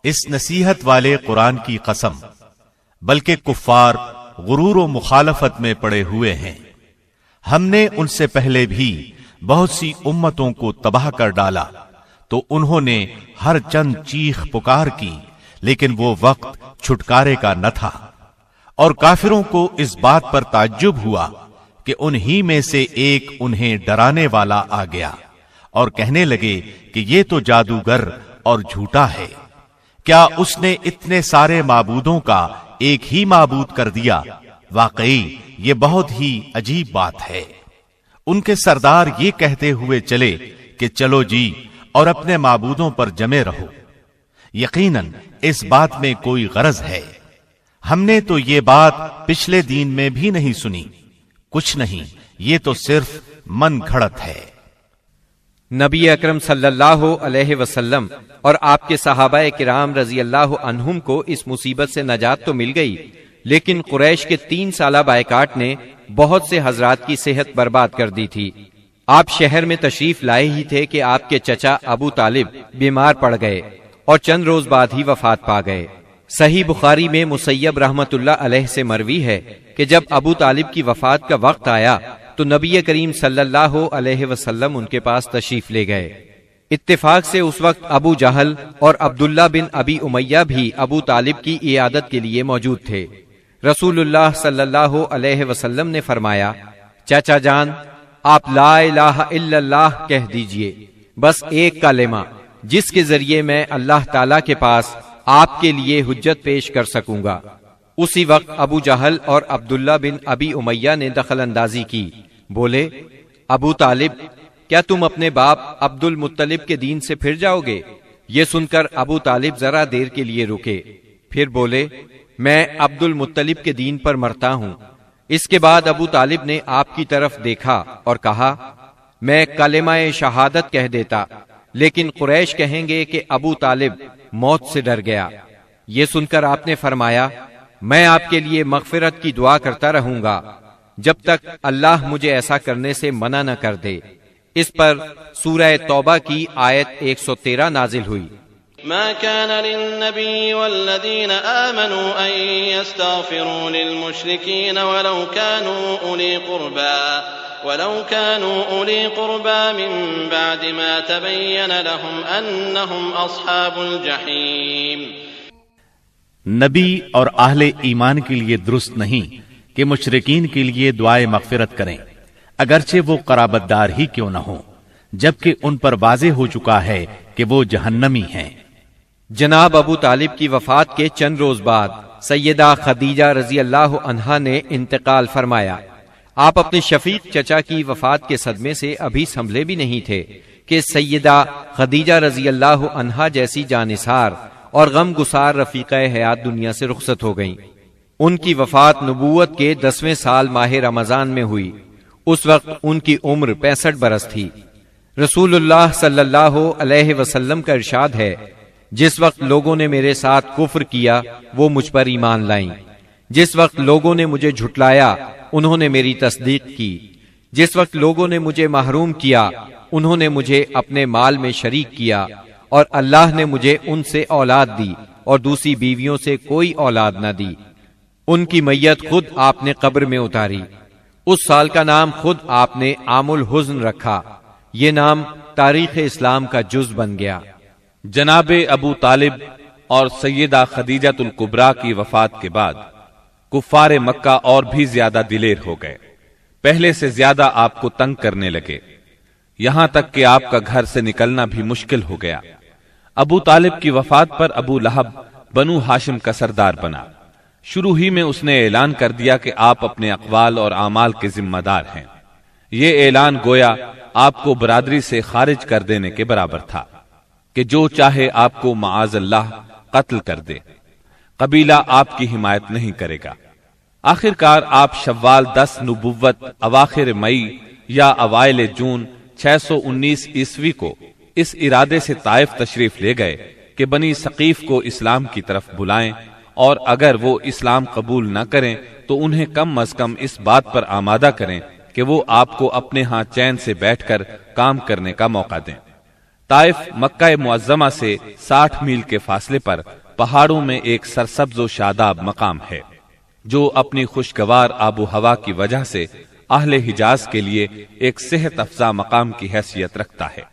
اس نصیحت والے قرآن کی قسم، بلکہ کفار غرور و مخالفت میں پڑے ہوئے ہیں۔ ہم نے ان سے پہلے بھی بہت سی امتوں کو تباہ کر ڈالا تو انہوں نے ہر چند چیخ پکار کی، لیکن وہ وقت چھٹکارے کا نہ تھا، اور کافروں کو اس بات پر تعجب ہوا کہ انہی میں سے ایک انہیں ڈرانے والا آ گیا اور کہنے لگے کہ یہ تو جادوگر اور جھوٹا ہے۔ کیا اس نے اتنے سارے معبودوں کا ایک ہی معبود کر دیا؟ واقعی یہ بہت ہی عجیب بات ہے۔ ان کے سردار یہ کہتے ہوئے چلے کہ چلو جی اور اپنے معبودوں پر جمے رہو، یقیناً اس بات میں کوئی غرض ہے۔ ہم نے تو یہ بات پچھلے دین میں بھی نہیں سنی، کچھ نہیں، یہ تو صرف من گھڑت ہے۔ نبی اکرم صلی اللہ علیہ وسلم اور آپ کے صحابہ کرام رضی اللہ عنہم کو اس مصیبت سے نجات تو مل گئی، لیکن قریش کے 3 سالہ بائیکاٹ نے بہت سے حضرات کی صحت برباد کر دی تھی۔ آپ شہر میں تشریف لائے ہی تھے کہ آپ کے چچا ابو طالب بیمار پڑ گئے اور چند روز بعد ہی وفات پا گئے۔ صحیح بخاری میں مسیب رحمت اللہ علیہ سے مروی ہے کہ جب ابو طالب کی وفات کا وقت آیا تو نبی کریم صلی اللہ علیہ وسلم ان کے پاس تشریف لے گئے۔ اتفاق سے اس وقت ابو جہل اور عبداللہ بن ابی امیہ بھی ابو طالب کی عیادت کے لیے موجود تھے۔ رسول اللہ صلی اللہ علیہ وسلم نے فرمایا، چاچا جان، آپ لا الہ الا اللہ کہہ دیجئے، بس ایک کلمہ جس کے ذریعے میں اللہ تعالی کے پاس آپ کے لیے حجت پیش کر سکوں گا۔ اسی وقت ابو جہل اور عبداللہ بن ابی امیہ نے دخل اندازی کی، بولے، ابو طالب، کیا تم اپنے باپ عبد المطلب کے دین سے پھر جاؤ گے؟ یہ سن کر ابو طالب ذرا دیر کے لیے رکے، پھر بولے، میں عبد المطلب کے دین پر مرتا ہوں۔ اس کے بعد ابو طالب نے آپ کی طرف دیکھا اور کہا، میں کلمہ شہادت کہہ دیتا، لیکن قریش کہیں گے کہ ابو طالب موت سے ڈر گیا۔ یہ سن کر آپ نے فرمایا، میں آپ کے لیے مغفرت کی دعا کرتا رہوں گا جب تک اللہ مجھے ایسا کرنے سے منع نہ کر دے۔ اس پر سورہ توبہ کی آیت 113 نازل ہوئی۔ ما كان للنبي والذين آمنوا أن يستغفروا للمشركين ولو كانوا أولي قربى من بعد ما تبين لهم أنهم أصحاب الجحيم۔ نبی اور اہل ایمان کے لیے درست نہیں کہ مشرکین کے لیے دعائے مغفرت کریں، اگرچہ وہ قرابت دار ہی کیوں نہ ہوں، جبکہ ان پر واضح ہو چکا ہے کہ وہ جہنمی ہیں۔ جناب ابو طالب کی وفات کے چند روز بعد سیدہ خدیجہ رضی اللہ عنہا نے انتقال فرمایا۔ آپ اپنے شفیق چچا کی وفات کے صدمے سے ابھی سنبھلے بھی نہیں تھے کہ سیدہ خدیجہ رضی اللہ عنہا جیسی جانثار اور غم گسار رفیقہ حیات دنیا سے رخصت ہو گئیں۔ ان کی وفات نبوت کے 10ویں سال ماہ رمضان میں ہوئی۔ اس وقت ان کی عمر 65 برس تھی۔ رسول اللہ صلی اللہ علیہ وسلم کا ارشاد ہے، جس وقت لوگوں نے میرے ساتھ کفر کیا وہ مجھ پر ایمان لائیں، جس وقت لوگوں نے مجھے جھٹلایا انہوں نے میری تصدیق کی، جس وقت لوگوں نے مجھے محروم کیا انہوں نے مجھے اپنے مال میں شریک کیا، اور اللہ نے مجھے ان سے اولاد دی اور دوسری بیویوں سے کوئی اولاد نہ دی۔ ان کی میت خود آپ نے قبر میں اتاری۔ اس سال کا نام خود آپ نے عام الحزن رکھا۔ یہ نام تاریخ اسلام کا جز بن گیا۔ جناب ابو طالب اور سیدہ خدیجۃ الکبریٰ کی وفات کے بعد کفار مکہ اور بھی زیادہ دلیر ہو گئے، پہلے سے زیادہ آپ کو تنگ کرنے لگے، یہاں تک کہ آپ کا گھر سے نکلنا بھی مشکل ہو گیا۔ ابو طالب کی وفات پر ابو لہب بنو ہاشم کا سردار بنا۔ شروع ہی میں اس نے اعلان کر دیا کہ آپ اپنے اقوال اور اعمال کے ذمہ دار ہیں۔ یہ اعلان گویا آپ کو برادری سے خارج کر دینے کے برابر تھا کہ جو چاہے آپ کو معاذ اللہ قتل کر دے، قبیلہ آپ کی حمایت نہیں کرے گا۔ آخر کار آپ شوال 10 نبوت اواخر مئی یا اوائل جون 619 عیسوی کو اس ارادے سے طائف تشریف لے گئے کہ بنی ثقیف کو اسلام کی طرف بلائیں، اور اگر وہ اسلام قبول نہ کریں تو انہیں کم از کم اس بات پر آمادہ کریں کہ وہ آپ کو اپنے ہاں چین سے بیٹھ کر کام کرنے کا موقع دیں۔ طائف مکہ معظمہ سے 60 میل کے فاصلے پر پہاڑوں میں ایک سرسبز و شاداب مقام ہے، جو اپنی خوشگوار آب و ہوا کی وجہ سے اہل حجاز کے لیے ایک صحت افزا مقام کی حیثیت رکھتا ہے۔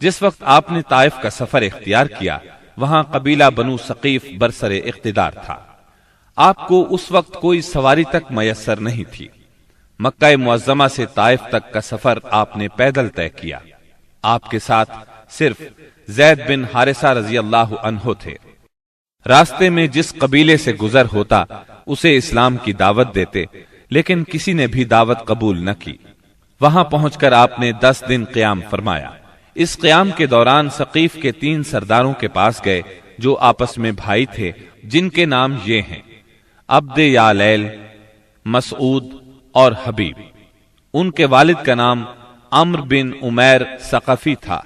جس وقت آپ نے طائف کا سفر اختیار کیا، وہاں قبیلہ بنو ثقیف برسر اقتدار تھا۔ آپ کو اس وقت کوئی سواری تک میسر نہیں تھی۔ مکہ معظمہ سے طائف تک کا سفر آپ نے پیدل طے کیا۔ آپ کے ساتھ صرف زید بن حارثہ رضی اللہ عنہ تھے۔ راستے میں جس قبیلے سے گزر ہوتا اسے اسلام کی دعوت دیتے، لیکن کسی نے بھی دعوت قبول نہ کی۔ وہاں پہنچ کر آپ نے 10 دن قیام فرمایا۔ اس قیام کے دوران ثقیف کے 3 سرداروں کے پاس گئے جو آپس میں بھائی تھے، جن کے نام یہ ہیں: عبد یالیل، مسعود اور حبیب۔ ان کے والد کا نام عمرو بن عمیر ثقفی تھا۔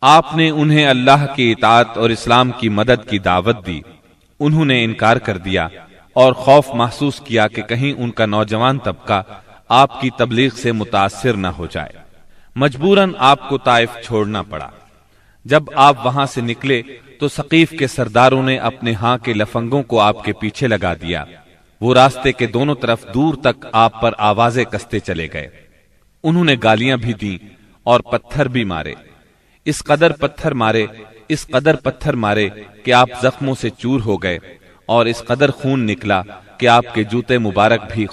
آپ نے انہیں اللہ کی اطاعت اور اسلام کی مدد کی دعوت دی۔ انہوں نے انکار کر دیا اور خوف محسوس کیا کہ کہیں ان کا نوجوان طبقہ آپ کی تبلیغ سے متاثر نہ ہو جائے۔ مجبوراً آپ کو طائف چھوڑنا پڑا۔ جب آپ وہاں سے نکلے تو ثقیف کے سرداروں نے اپنے ہاں کے لفنگوں کو آپ کے پیچھے لگا دیا۔ وہ راستے کے دونوں طرف دور تک آپ پر آوازیں کستے چلے گئے۔ انہوں نے گالیاں بھی دی اور پتھر بھی مارے، اس قدر پتھر مارے کہ آپ زخموں سے چور ہو گئے، اور اس قدر خون نکلا کہ آپ کے جوتے مبارک بھی